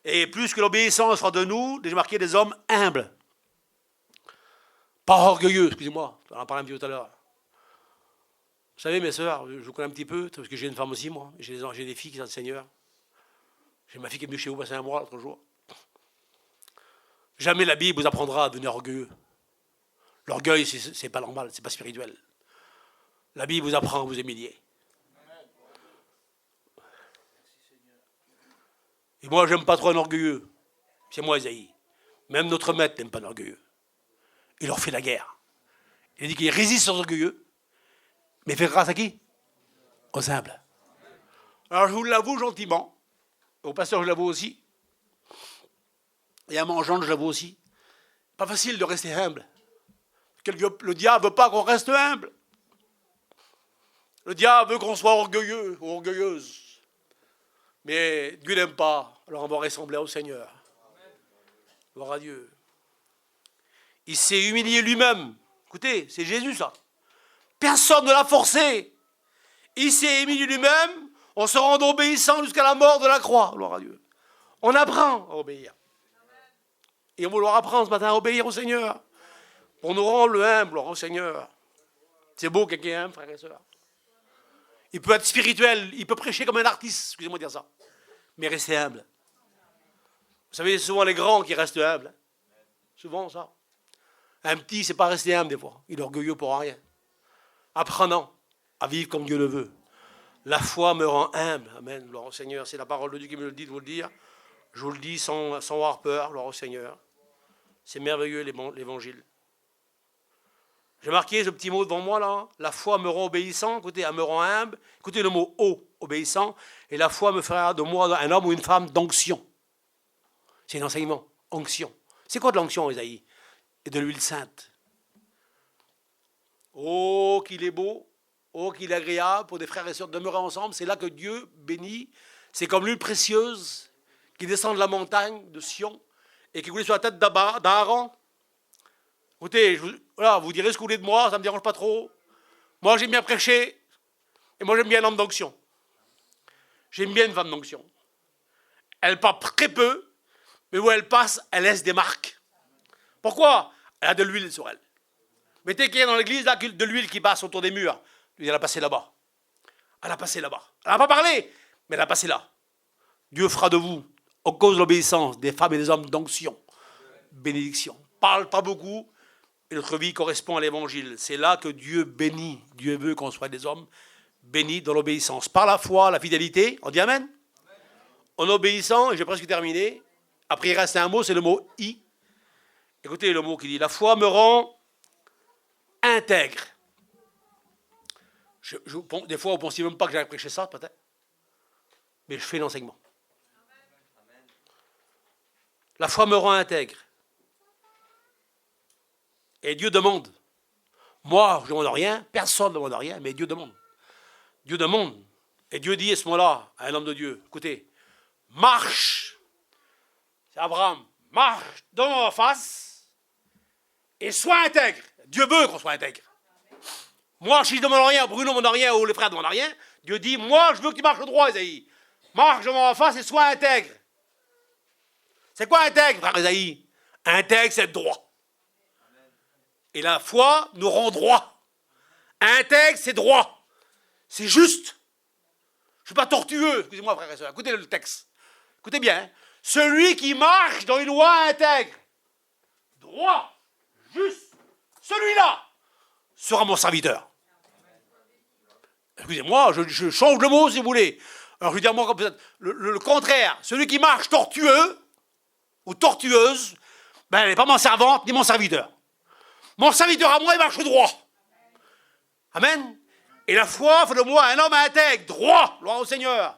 Et plus que l'obéissance sera de nous, j'ai marqué des hommes humbles. Pas orgueilleux, excusez-moi, on en parlait un petit peu tout à l'heure. Vous savez, mes sœurs, je vous connais un petit peu, parce que j'ai une femme aussi, moi. J'ai des filles qui sont le Seigneur. J'ai ma fille qui est venue chez vous passer un mois l'autre jour. Jamais la Bible vous apprendra à devenir orgueilleux. L'orgueil, c'est pas normal, c'est pas spirituel. La Bible vous apprend à vous humilier. Et moi, j'aime pas trop un orgueilleux. C'est moi, Isaïe. Même notre maître n'aime pas un orgueilleux. Il leur fait la guerre. Il dit qu'il résiste aux orgueilleux. Mais il fait grâce à qui? Aux humbles. Alors, je vous l'avoue gentiment. Au pasteur, je l'avoue aussi. Et à mon gendre, je l'avoue aussi. Pas facile de rester humble. Le diable ne veut pas qu'on reste humble. Le diable veut qu'on soit orgueilleux ou orgueilleuse. Mais Dieu n'aime pas. Alors on va ressembler au Seigneur. Gloire à Dieu. Il s'est humilié lui-même. Écoutez, c'est Jésus ça. Personne ne l'a forcé. Il s'est humilié lui-même en se rendant obéissant jusqu'à la mort de la croix. Gloire à Dieu. On apprend à obéir. Et on va leur apprendre ce matin à obéir au Seigneur. Pour nous rendre humbles au Seigneur. C'est beau quelqu'un est humble, frères et sœurs. Il peut être spirituel, il peut prêcher comme un artiste, excusez-moi de dire ça. Mais rester humble. Vous savez, c'est souvent les grands qui restent humbles. Souvent ça. Un petit, c'est pas rester humble des fois. Il est orgueilleux pour rien. Apprenant à vivre comme Dieu le veut. La foi me rend humble. Amen. Gloire au Seigneur. C'est la parole de Dieu qui me le dit de vous le dire. Je vous le dis sans avoir peur. Gloire au Seigneur. C'est merveilleux l'évangile. J'ai marqué ce petit mot devant moi là. La foi me rend obéissant. Écoutez, elle me rend humble. Écoutez le mot obéissant. Et la foi me fera de moi un homme ou une femme d'onction. C'est un enseignement. Onction. C'est quoi de l'onction, Isaïe? Et de l'huile sainte. Oh, qu'il est beau. Oh, qu'il est agréable pour des frères et sœurs de demeurer ensemble. C'est là que Dieu bénit. C'est comme l'huile précieuse qui descend de la montagne de Sion et qui coule sur la tête d'Aaron. Écoutez, vous direz ce que vous voulez de moi, ça ne me dérange pas trop. Moi, j'aime bien prêcher et moi, j'aime bien l'homme d'onction. J'aime bien une femme d'onction. Elle parle très peu, mais où elle passe, elle laisse des marques. Pourquoi? Elle a de l'huile sur elle. Mettez qu'il y a dans l'église là, de l'huile qui passe autour des murs. Elle a passé là-bas. Elle a passé là-bas. Elle n'a pas parlé, mais elle a passé là. Dieu fera de vous, à cause de l'obéissance, des femmes et des hommes d'onction. Bénédiction. Parle pas beaucoup, et notre vie correspond à l'évangile. C'est là que Dieu bénit. Dieu veut qu'on soit des hommes bénis dans l'obéissance. Par la foi, la fidélité. On dit Amen. En obéissant, et j'ai presque terminé. Après, il reste un mot, c'est le mot « i ». Écoutez le mot qui dit « La foi me rend intègre ». Des fois, vous ne pensiez même pas que j'allais prêcher ça, peut-être. Mais je fais l'enseignement. La foi me rend intègre. Et Dieu demande. Moi, je ne demande rien, personne ne demande rien, mais Dieu demande. Dieu demande. Et Dieu dit à ce moment-là, à un homme de Dieu, écoutez, marche, c'est Abraham, marche dans ma face et sois intègre. Dieu veut qu'on soit intègre. Moi, si je ne demande rien, Bruno ne demande rien, ou les frères ne demandent rien, Dieu dit, moi, je veux que tu marches droit, Isaïe. Marche devant ma face et sois intègre. C'est quoi intègre, frère Isaïe? Intègre, c'est droit. Et la foi nous rend droit. Intègre, c'est droit. C'est juste. Je ne suis pas tortueux, excusez-moi, frère et soeur. Écoutez le texte. Écoutez bien. Celui qui marche dans une loi intègre. droit, juste, celui-là sera mon serviteur. Excusez-moi, je change le mot si vous voulez. Alors je veux dire, moi, le contraire, celui qui marche tortueux ou tortueuse, ben, elle n'est pas mon servante ni mon serviteur. Mon serviteur à moi, il marche droit. Amen. Et la foi fait de moi un homme intègre, droit, gloire au Seigneur.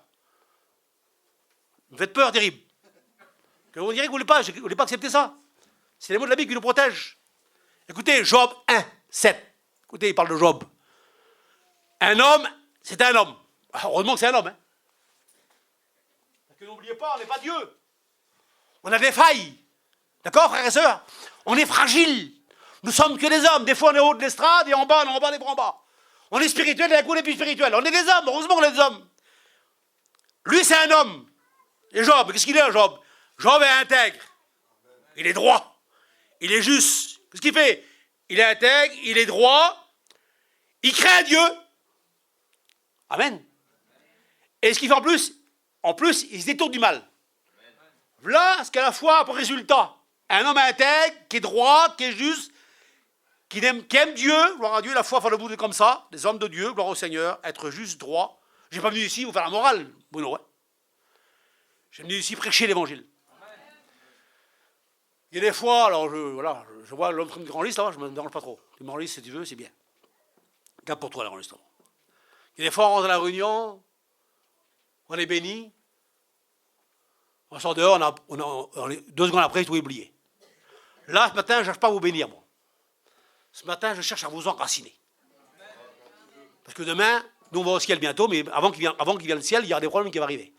Vous me faites peur, terrible. Que vous direz que vous ne voulez pas accepter ça. C'est les mots de la Bible qui nous protègent. Écoutez, Job 1, 7. Écoutez, il parle de Job. Un homme, c'est un homme. Heureusement que c'est un homme. Hein. Parce que n'oubliez pas, on n'est pas Dieu. On a des failles. D'accord, frères et sœurs? On est fragile. Nous sommes que des hommes. Des fois, on est au haut de l'estrade et en bas, on est en bas, des bras en bas. On est spirituel et d'un coup, on est plus spirituel. On est des hommes. Heureusement qu'on est des hommes. Lui, c'est un homme. Et Job, qu'est-ce qu'il est, Job? Job est intègre. Il est droit. Il est juste. Qu'est-ce qu'il fait? Il est intègre, il est droit. Il craint Dieu. Amen. Et ce qu'il fait en plus, il se détourne du mal. Voilà ce qu'à la fois pour résultat. Un homme intègre, qui est droit, qui est juste, qui aime Dieu, gloire à Dieu, la foi faire le bout de comme ça, des hommes de Dieu, gloire au Seigneur, être juste, droit. Je n'ai pas venu ici vous faire la morale, Bruno. Hein. J'ai venu ici prêcher l'évangile. Il y a des fois, alors je vois l'homme de grand liste, là, je ne me dérange pas trop. Le grand liste, si tu veux, c'est bien. Garde pour toi, le grand liste. Il y a des fois, on rentre à la réunion, on est béni, on sort dehors, on est 2 secondes après, tout est oublié. Là, ce matin, je ne cherche pas à vous bénir, moi. Ce matin, je cherche à vous enraciner. Parce que demain, nous, on va au ciel bientôt, mais avant qu'il vienne le ciel, il y aura des problèmes qui vont arriver.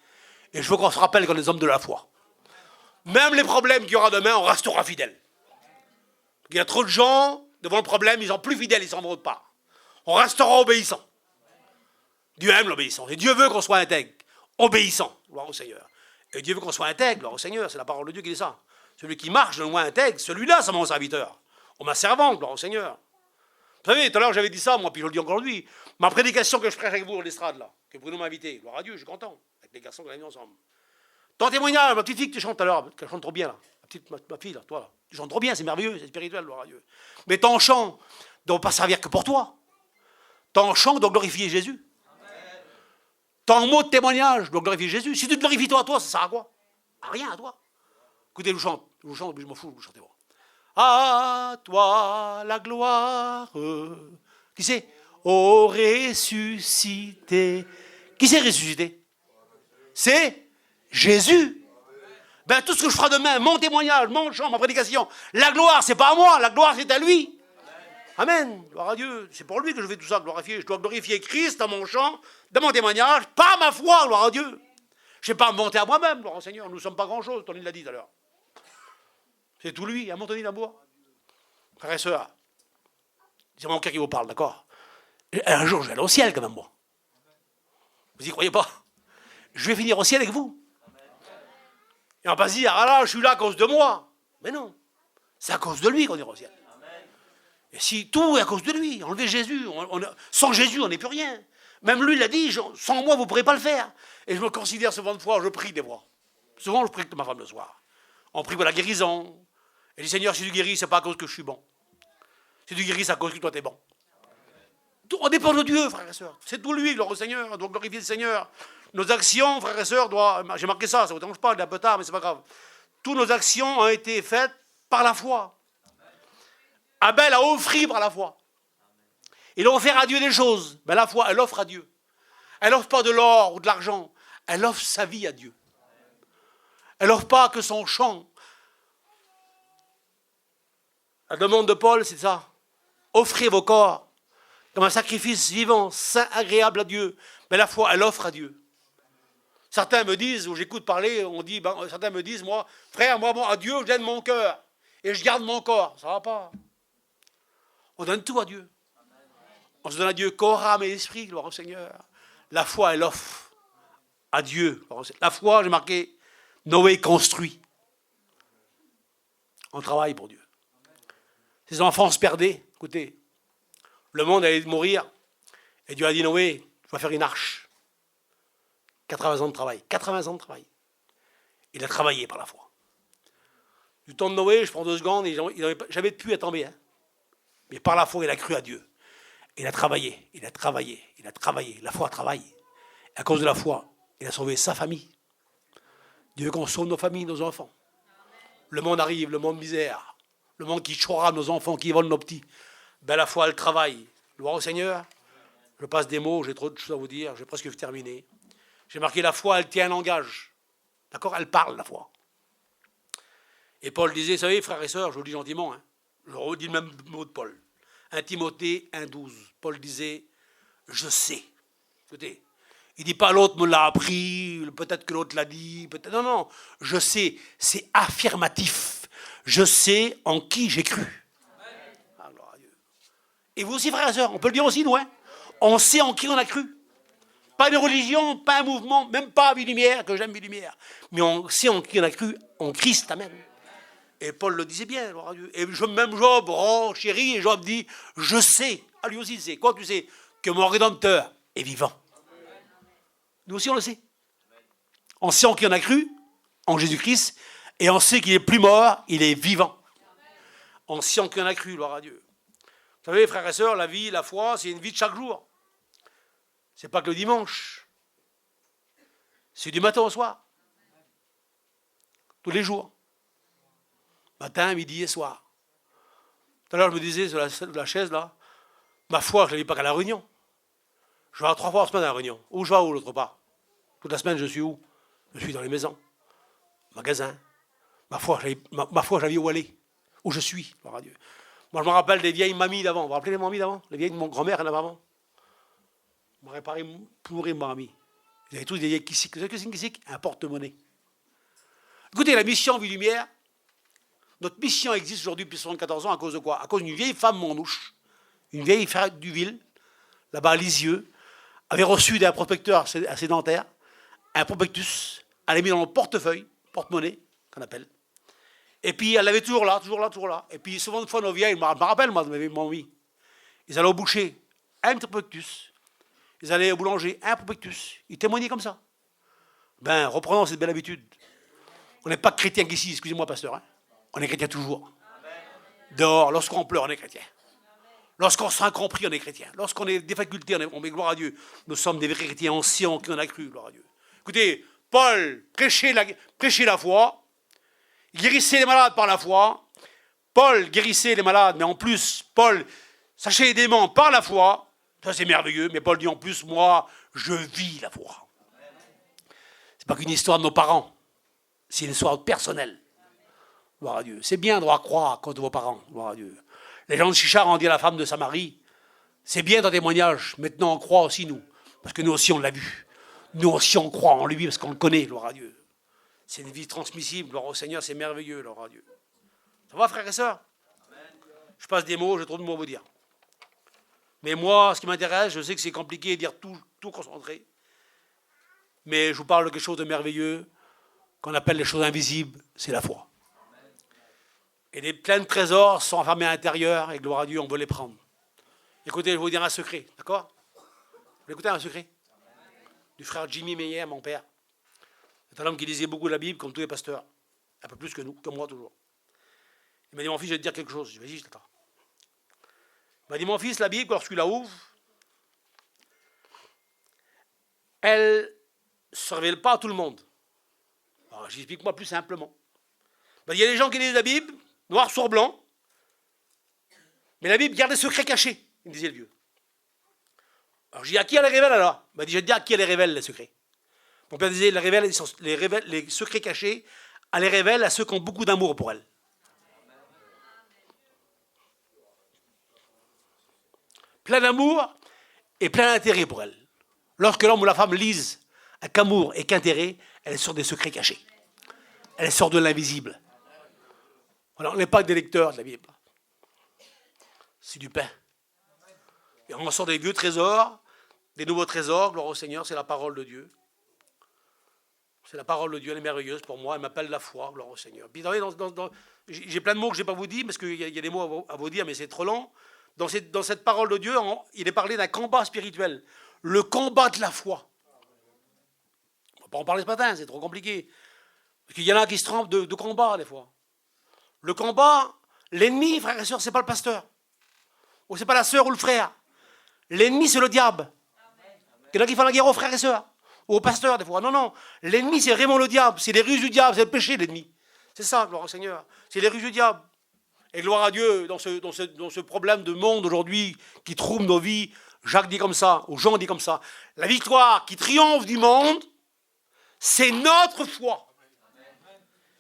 Et je veux qu'on se rappelle qu'on est des hommes de la foi. Même les problèmes qu'il y aura demain, on restera fidèles. Il y a trop de gens, devant le problème, ils sont plus fidèles, ils s'en vont pas. On restera obéissants. Dieu aime l'obéissance. Et Dieu veut qu'on soit intègre, obéissant, gloire au Seigneur. Et Dieu veut qu'on soit intègre, gloire au Seigneur. C'est la parole de Dieu qui dit ça. Celui qui marche de loin intègre, celui-là, c'est mon serviteur. On m'a servant, gloire au Seigneur. Vous savez, tout à l'heure, j'avais dit ça, moi, puis je le dis encore aujourd'hui. Ma prédication que je prêche avec vous à l'estrade, là, que Bruno m'a invité, gloire à Dieu, je suis content, avec les garçons qu'on a mis ensemble. Ton témoignage, ma petite fille que tu chantes tout à l'heure, qu'elle chante trop bien, là. Ma fille, là, toi, là. Tu chantes trop bien, c'est merveilleux, c'est spirituel, gloire à Dieu. Mais ton chant ne doit pas servir que pour toi. Ton chant doit glorifier Jésus. Ton mot de témoignage doit glorifier Jésus. Si tu te glorifies toi, ça sert à quoi? À rien, à toi. Écoutez, je vous chante, je m'en fous, vous chantez moi. À toi la gloire. Qui c'est? Ô ressuscité. Qui c'est ressuscité? C'est Jésus. Ben, tout ce que je ferai demain, mon témoignage, mon chant, ma prédication, la gloire, c'est pas à moi, la gloire, c'est à lui. Amen. Gloire à Dieu. C'est pour lui que je fais tout ça, glorifier. Je dois glorifier Christ dans mon chant, dans mon témoignage, pas ma foi, gloire à Dieu. Je ne vais pas me monter à moi-même, gloire au Seigneur. Nous ne sommes pas grand-chose, Tony l'a dit tout à l'heure. C'est tout lui, à mon Tony Labour. Frères et sœurs, c'est mon cœur qui vous parle, d'accord? Un jour, je vais aller au ciel quand même, moi. Vous y croyez pas? Je vais finir au ciel avec vous. Et on va pas se dire, ah là, je suis là à cause de moi. Mais non, c'est à cause de lui qu'on ira au ciel. Et si tout est à cause de lui, enlever Jésus, sans Jésus, on n'est plus rien. Même lui, il a dit, sans moi, vous ne pourrez pas le faire. Et je me considère souvent de fois, je prie des fois. Souvent, je prie avec ma femme le soir. On prie pour la guérison. Et je dis, Seigneur, si tu guéris, ce n'est pas à cause que je suis bon. Si tu guéris, c'est à cause que toi, tu es bon. Tout, on dépend de Dieu, frères et sœurs. C'est tout lui, gloire au Seigneur. On doit glorifier le Seigneur. Nos actions, frères et sœurs, j'ai marqué ça ne vous dérange pas, il est un peu tard, mais c'est pas grave. Toutes nos actions ont été faites par la foi. Abel a offert par la foi. Il a offert à Dieu des choses. Mais la foi, elle offre à Dieu. Elle n'offre pas de l'or ou de l'argent. Elle offre sa vie à Dieu. Elle n'offre pas que son chant. La demande de Paul, c'est ça. Offrez vos corps comme un sacrifice vivant, saint, agréable à Dieu. Mais la foi, elle offre à Dieu. Certains me disent, ou j'écoute parler, certains me disent, moi, frère, moi, à Dieu, je donne mon cœur. Et je garde mon corps. Ça ne va pas. On donne tout à Dieu. On se donne à Dieu corps, âme et esprit, gloire au Seigneur. La foi, elle offre à Dieu. La foi, j'ai marqué, Noé construit. On travaille pour Dieu. Ses enfants se perdaient. Écoutez, le monde allait mourir. Et Dieu a dit, Noé, tu vas faire une arche. 80 ans de travail. 80 ans de travail. Il a travaillé par la foi. Du temps de Noé, je prends 2 secondes, il n'avait jamais pu tomber. Hein. Mais par la foi, il a cru à Dieu. Il a travaillé, il a travaillé, il a travaillé. La foi travaille. Et à cause de la foi, il a sauvé sa famille. Dieu veut qu'on sauve nos familles, nos enfants. Le monde arrive, le monde misère. Le monde qui choira nos enfants, qui vole nos petits. Ben la foi, elle travaille. Gloire au Seigneur. Je passe des mots, j'ai trop de choses à vous dire, j'ai presque terminé. J'ai marqué la foi, elle tient un langage. D'accord? Elle parle, la foi. Et Paul disait, vous savez, frères et sœurs, je vous le dis gentiment, hein, je redis le même mot de Paul. 1 Timothée 1,12. Paul disait, je sais. Écoutez, il ne dit pas l'autre me l'a appris, peut-être que l'autre l'a dit, peut-être. Non, non, je sais, c'est affirmatif. Je sais en qui j'ai cru. Alors, Dieu. Et vous aussi, frères et sœurs, on peut le dire aussi, nous, hein? On sait en qui on a cru. Pas une religion, pas un mouvement, même pas Vie Lumière, que j'aime Vie Lumière. Mais on sait en qui on a cru, en Christ, amen. Et Paul le disait bien, gloire à Dieu. Et même Job chéri, et Job dit, je sais, ah lui aussi il sait, quoi tu sais, que mon Rédempteur est vivant. Nous aussi on le sait. On sait en qui on a cru, en Jésus-Christ, et on sait qu'il est plus mort, il est vivant. On sait en qui on a cru, gloire à Dieu. Vous savez, frères et sœurs, la vie, la foi, c'est une vie de chaque jour. C'est pas que le dimanche. C'est du matin au soir. Tous les jours. Matin, midi et soir. Tout à l'heure, je me disais sur la chaise, là, ma foi, je ne la vis pas qu'à la Réunion. Je vais 3 fois par semaine à la Réunion. Où je vais, où l'autre part? Toute la semaine, je suis où? Je suis dans les maisons, magasins. Ma foi, je la vis où aller, où je suis, gloire à Dieu. Moi, je me rappelle des vieilles mamies d'avant. Vous vous rappelez les mamies d'avant? Les vieilles de mon grand-mère, en avant. On m'a réparé pour ma mamie. Ils avaient tous des vieilles kissiques. Vous savez ce que c'est une kissique? Un porte-monnaie. Écoutez, la mission Vie Lumière, notre mission existe aujourd'hui depuis 74 ans à cause de quoi? À cause d'une vieille femme manouche, une vieille femme du ville, là-bas à Lisieux, avait reçu d'un prospecteur sédentaire un prospectus, elle l'a mis dans le portefeuille, porte-monnaie, qu'on appelle. Et puis elle l'avait toujours là, toujours là, toujours là. Et puis souvent de fois, nos vieilles, je me rappelle, moi, de ma mamie, ils allaient au boucher, un prospectus. Ils allaient au boulanger, un prospectus. Ils témoignaient comme ça. Ben, reprenons cette belle habitude. On n'est pas chrétien qu'ici, excusez-moi, pasteur. Hein. On est chrétien toujours. Dehors, lorsqu'on pleure, on est chrétien. Lorsqu'on s'est incompris, on est chrétien. Lorsqu'on a des facultés, on met gloire à Dieu. Nous sommes des vrais chrétiens anciens qui en a cru, gloire à Dieu. Écoutez, Paul prêchait la foi, il guérissait les malades par la foi. Paul guérissait les malades, mais en plus, Paul sachait les démons par la foi. Ça, c'est merveilleux, mais Paul dit en plus, moi, je vis la foi. C'est pas qu'une histoire de nos parents, c'est une histoire personnelle. Gloire à Dieu. C'est bien de croire contre vos parents, gloire à Dieu. Les gens de Chichard ont dit à la femme de Samarie, c'est bien ton témoignage, maintenant on croit aussi nous, parce que nous aussi on l'a vu. Nous aussi on croit en lui, parce qu'on le connaît, gloire à Dieu. C'est une vie transmissible, gloire au Seigneur, c'est merveilleux, gloire à Dieu. Ça va, frères et sœurs? Je passe des mots, j'ai trop de mots à vous dire. Mais moi, ce qui m'intéresse, je sais que c'est compliqué de dire tout concentré. Mais je vous parle de quelque chose de merveilleux, qu'on appelle les choses invisibles, c'est la foi. Et des pleins de trésors sont enfermés à l'intérieur, et gloire à Dieu, on veut les prendre. Écoutez, je vais vous dire un secret, d'accord? Vous écoutez un secret? Du frère Jimmy Meyer, mon père. C'est un homme qui lisait beaucoup la Bible, comme tous les pasteurs. Un peu plus que nous, comme moi toujours. Il m'a dit, mon fils, je vais te dire quelque chose. Je lui ai dit, je t'attends. Il m'a dit, mon fils, la Bible, lorsqu'il la ouvre, elle ne se révèle pas à tout le monde. Alors, j'explique moi plus simplement. Il y a des gens qui lisent la Bible, noir sur blanc, mais la Bible garde des secrets cachés, il disait le vieux. Alors j'ai dit, à qui elle les révèle alors? Il m'a dit, je vais te dire à qui elle les révèle, les secrets. Mon père disait, les secrets cachés, elle les révèle à ceux qui ont beaucoup d'amour pour elle. Plein d'amour et plein d'intérêt pour elle. Lorsque l'homme ou la femme lisent avec amour et qu'intérêt, elle est sur des secrets cachés. Elle sort de l'invisible. Alors, on n'est pas des lecteurs de la Bible. C'est du pain. Et on en sort des vieux trésors, des nouveaux trésors. Gloire au Seigneur, c'est la parole de Dieu. C'est la parole de Dieu, elle est merveilleuse pour moi. Elle m'appelle la foi, gloire au Seigneur. Puis, j'ai plein de mots que je n'ai pas vous dire, parce qu'il y a des mots à vous dire, mais c'est trop long. Dans cette parole de Dieu, il est parlé d'un combat spirituel. Le combat de la foi. On ne va pas en parler ce matin, c'est trop compliqué. Parce qu'il y en a qui se trompent de combat, des fois. Le combat, l'ennemi, frères et sœurs, c'est pas le pasteur. Ou c'est pas la sœur ou le frère. L'ennemi, c'est le diable. Il y en a qui font la guerre aux frères et sœurs. Ou au pasteur, des fois. Non, non. L'ennemi, c'est vraiment le diable. C'est les ruses du diable. C'est le péché, l'ennemi. C'est ça, gloire au Seigneur. C'est les ruses du diable. Et gloire à Dieu, dans ce problème de monde aujourd'hui qui trouble nos vies, Jacques dit comme ça, ou Jean dit comme ça, la victoire qui triomphe du monde, c'est notre foi.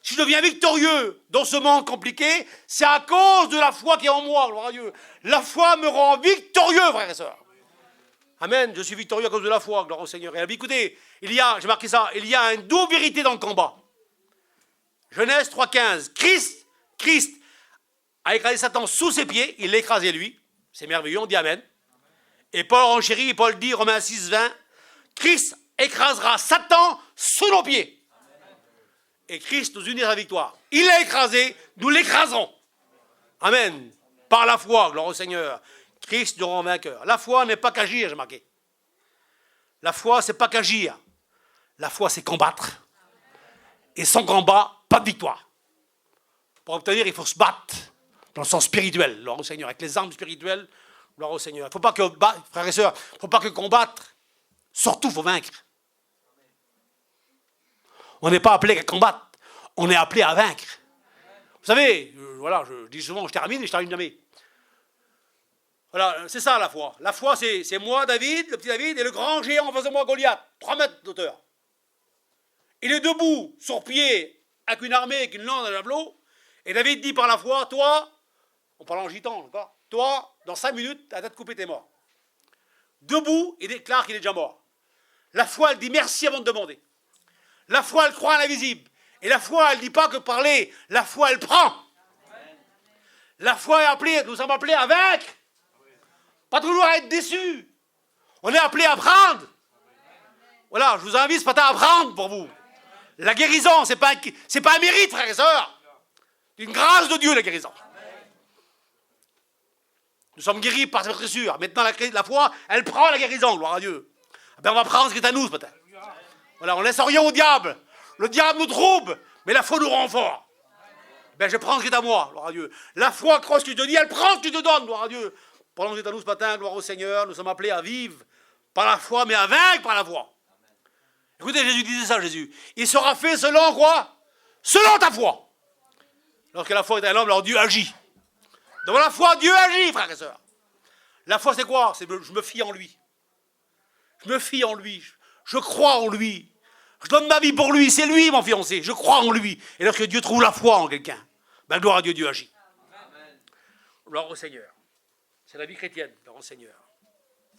Si je deviens victorieux dans ce monde compliqué, c'est à cause de la foi qui est en moi, gloire à Dieu. La foi me rend victorieux, frères et sœurs. Amen, je suis victorieux à cause de la foi, gloire au Seigneur. Et écoutez, j'ai marqué ça, il y a une double vérité dans le combat. Genèse 3,15, Christ a écrasé Satan sous ses pieds, il l'a écrasé lui, c'est merveilleux, on dit Amen. Et Paul renchérit, Paul dit, Romains 6, 20, Christ écrasera Satan sous nos pieds. Et Christ nous unira à la victoire. Il l'a écrasé, nous l'écraserons. Amen. Par la foi, gloire au Seigneur. Christ nous rend vainqueur. La foi n'est pas qu'agir, j'ai marqué. La foi, c'est pas qu'agir. La foi, c'est combattre. Et sans combat, pas de victoire. Pour obtenir, il faut se battre. Dans le sens spirituel, gloire au Seigneur. Avec les armes spirituelles, gloire au Seigneur. Il ne faut pas que, frères et sœurs, il ne faut pas que combattre. Surtout, il faut vaincre. On n'est pas appelé à combattre. On est appelé à vaincre. Vous savez, voilà, je dis souvent, je termine jamais. Voilà, c'est ça la foi. La foi, c'est moi, David, le petit David, et le grand géant en face de moi, Goliath, 3 mètres d'auteur. Il est debout, sur pied, avec une armée, avec une lance à javelot, et David dit par la foi, toi, on parle en gitan, d'accord, toi, dans 5 minutes, ta tête coupée, t'es mort. Debout, il déclare qu'il est déjà mort. La foi, elle dit merci avant de demander. La foi, elle croit à l'invisible. Et la foi, elle ne dit pas que parler. La foi, elle prend. La foi est appelée, nous sommes appelés à vaincre. Pas toujours à être déçus. On est appelés à prendre. Voilà, je vous invite ce matin à prendre pour vous. La guérison, c'est pas un mérite, frères et sœurs. C'est une grâce de Dieu, la guérison. Nous sommes guéris par cette blessure. Maintenant, la foi, elle prend la guérison, gloire à Dieu. Eh bien, on va prendre ce qui est à nous ce matin. Voilà, on laisse rien au diable. Le diable nous trouble, mais la foi nous rend fort. Eh bien, je prends ce qui est à moi, gloire à Dieu. La foi croit ce que tu te dis, elle prend ce que tu te donnes, gloire à Dieu. Pendant que c'est à nous ce matin, gloire au Seigneur, nous sommes appelés à vivre par la foi, mais à vaincre par la foi. Écoutez, Jésus disait ça, Jésus. Il sera fait selon quoi? Selon ta foi. Lorsque la foi est à l'homme, alors Dieu agit. Devant la foi, Dieu agit, frères et sœurs. La foi, c'est quoi? C'est je me fie en lui. Je me fie en lui. Je crois en lui. Je donne ma vie pour lui. C'est lui, mon fiancé. Je crois en lui. Et lorsque Dieu trouve la foi en quelqu'un, ben, gloire à Dieu, Dieu agit. Amen. Gloire au Seigneur. C'est la vie chrétienne, gloire au Seigneur.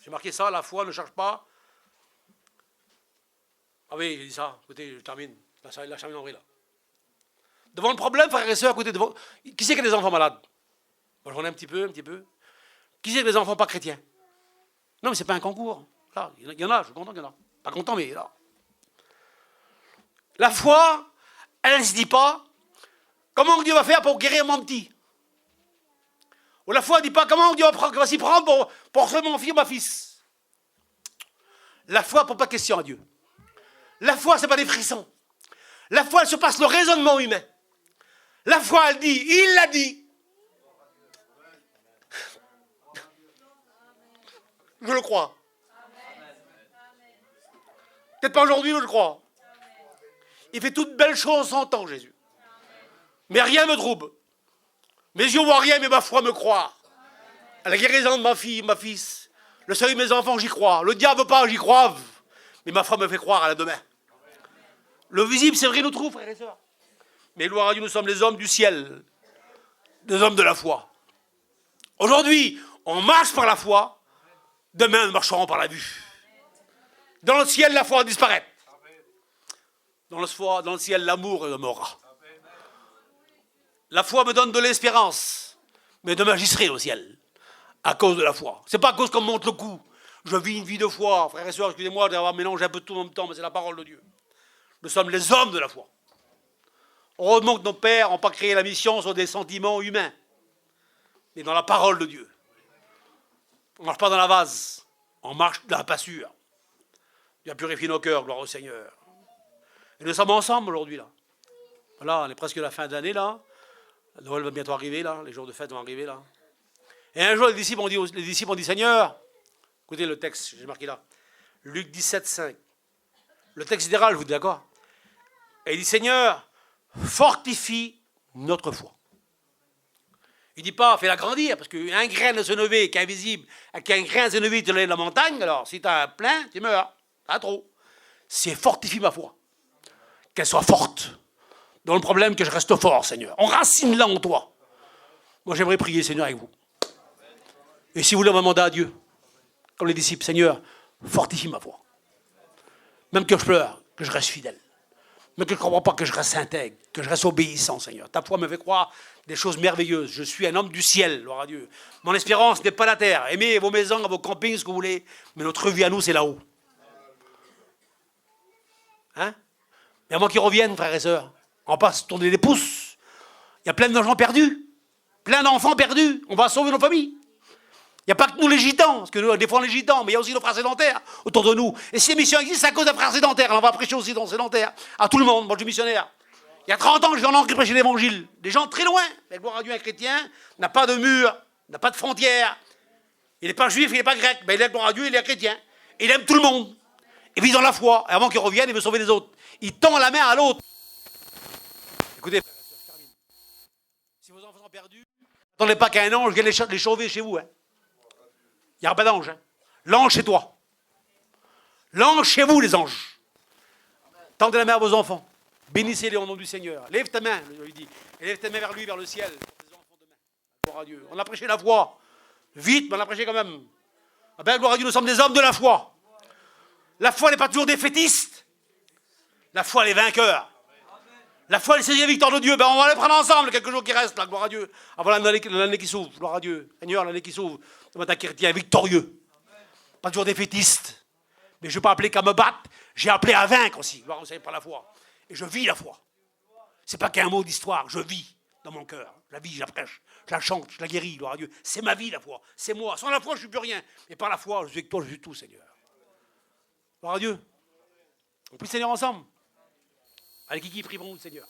J'ai marqué ça, la foi ne cherche pas. Ah oui, j'ai dit ça. Écoutez, je termine. La terminerie là. Devant le problème, frères et sœurs, écoutez, qui c'est qui a des enfants malades? Moi, j'en ai un petit peu. Qui c'est qui a des enfants pas chrétiens? Non, mais c'est pas un concours. Là, il y en a, je suis content qu'il y en a. Pas content, mais là. La foi, elle ne se dit pas comment Dieu va faire pour guérir mon petit. Ou la foi ne dit pas comment Dieu va s'y prendre pour sauver mon fils ou ma fils. La foi ne pose pas de question à Dieu. La foi, ce n'est pas des frissons. La foi, elle surpasse le raisonnement humain. La foi, elle dit, il l'a dit. Je le crois. Peut-être pas aujourd'hui, mais je le crois. Il fait toutes belles choses en temps, Jésus. Mais rien ne me trouble. Mes yeux ne voient rien, mais ma foi me croit. À la guérison de ma fille, ma fils. Le salut de mes enfants, j'y crois. Le diable pas, j'y crois. Mais ma foi me fait croire à la demain. Le visible, c'est vrai, nous trouve, frères et sœurs. Mais gloire à Dieu, nous sommes les hommes du ciel. Des hommes de la foi. Aujourd'hui, on marche par la foi. Demain, nous marcherons par la vue. Dans le ciel, la foi disparaît. Dans le ciel, l'amour demeurera. La foi me donne de l'espérance. Mais demain, j'y serai au ciel. À cause de la foi. C'est pas à cause qu'on me monte le coup. Je vis une vie de foi. Frères et sœurs, excusez-moi d'avoir mélangé un peu tout en même temps, mais c'est la parole de Dieu. Nous sommes les hommes de la foi. Heureusement que nos pères n'ont pas créé la mission sur des sentiments humains, mais dans la parole de Dieu. On ne marche pas dans la vase, on marche dans la passure. Dieu a purifié nos cœurs, gloire au Seigneur. Et nous sommes ensemble aujourd'hui, là. Voilà, on est presque à la fin de l'année, là. Noël va bientôt arriver, là. Les jours de fête vont arriver, là. Et un jour, les disciples ont dit, Seigneur, écoutez le texte, j'ai marqué là. Luc 17, 5. Le texte idéal, vous êtes d'accord? Et il dit, Seigneur, fortifie notre foi. Il ne dit pas, fais-la grandir, parce qu'un grain de senevé qui est invisible, qu'un grain de senevé, tu lèves la montagne, alors si tu as plein, tu meurs. T'as trop. C'est fortifie ma foi. Qu'elle soit forte. Dans le problème, que je reste fort, Seigneur. Enracine-la en toi. Moi, j'aimerais prier, Seigneur, avec vous. Et si vous voulez, on va demander à Dieu, comme les disciples, Seigneur, fortifie ma foi. Même que je pleure, que je reste fidèle. Même que je ne comprends pas, que je reste intègre, que je reste obéissant, Seigneur. Ta foi me fait croire des choses merveilleuses. Je suis un homme du ciel, gloire à Dieu. Mon espérance n'est pas la terre. Aimez vos maisons, vos campings, ce que vous voulez. Mais notre vie à nous, c'est là-haut. Hein? Mais à moins qu'ils reviennent, frères et sœurs. On va pas se tourner les pouces. Il y a plein d'enfants perdus. Plein d'enfants perdus. On va sauver nos familles. Il n'y a pas que nous les gitans, parce que nous, des fois, les gitans, mais il y a aussi nos frères sédentaires autour de nous. Et si l'émission existe, c'est à cause des frères sédentaires. Alors on va prêcher aussi dans les sédentaires. À tout le monde, moi je suis missionnaire. Il y a 30 ans que je suis en Angleterre prêcher l'évangile. Des gens très loin. Mais gloire à Dieu, un chrétien n'a pas de mur, n'a pas de frontières. Il n'est pas juif, il n'est pas grec. Mais il est gloire à Dieu, il est chrétien. Et il aime tout le monde. Il vit dans la foi. Et avant qu'il revienne, il veut sauver les autres. Il tend la main à l'autre. Écoutez, frères et sœurs, je termine. Si vos enfants sont perdus, n'attendez pas qu'un ange vienne les sauver chez vous. Hein. Il n'y aura pas d'ange. Hein. L'ange chez toi. L'ange chez vous, les anges. Tendez la main à vos enfants. Bénissez-les au nom du Seigneur. Lève ta main, je lui dis. Et lève ta main vers lui, vers le ciel. Pour tes enfants demain. Gloire à Dieu. On a prêché la foi. Vite, mais on a prêché quand même. Ah ben, gloire à Dieu, nous sommes des hommes de la foi. La foi n'est pas toujours défaitiste. La foi, elle est vainqueur. La foi, elle saisit la victoire de Dieu. Ben, on va les prendre ensemble, quelques jours qui restent, là, gloire à Dieu. Avant l'année qui s'ouvre, gloire à Dieu. Seigneur, l'année qui s'ouvre, tu vas chrétien victorieux. Pas toujours défaitiste. Mais je ne vais pas appeler qu'à me battre, j'ai appelé à vaincre aussi. Gloire au Seigneur par la foi. Et je vis la foi. Ce n'est pas qu'un mot d'histoire, je vis dans mon cœur. Je la vis, je la prêche, je la chante, je la guéris, gloire à Dieu. C'est ma vie, la foi. C'est moi. Sans la foi, je ne suis plus rien. Mais par la foi, je suis avec toi, je suis tout, Seigneur. Gloire à Dieu. On prie le Seigneur ensemble. Allez, Kiki, prie pour nous, Seigneur.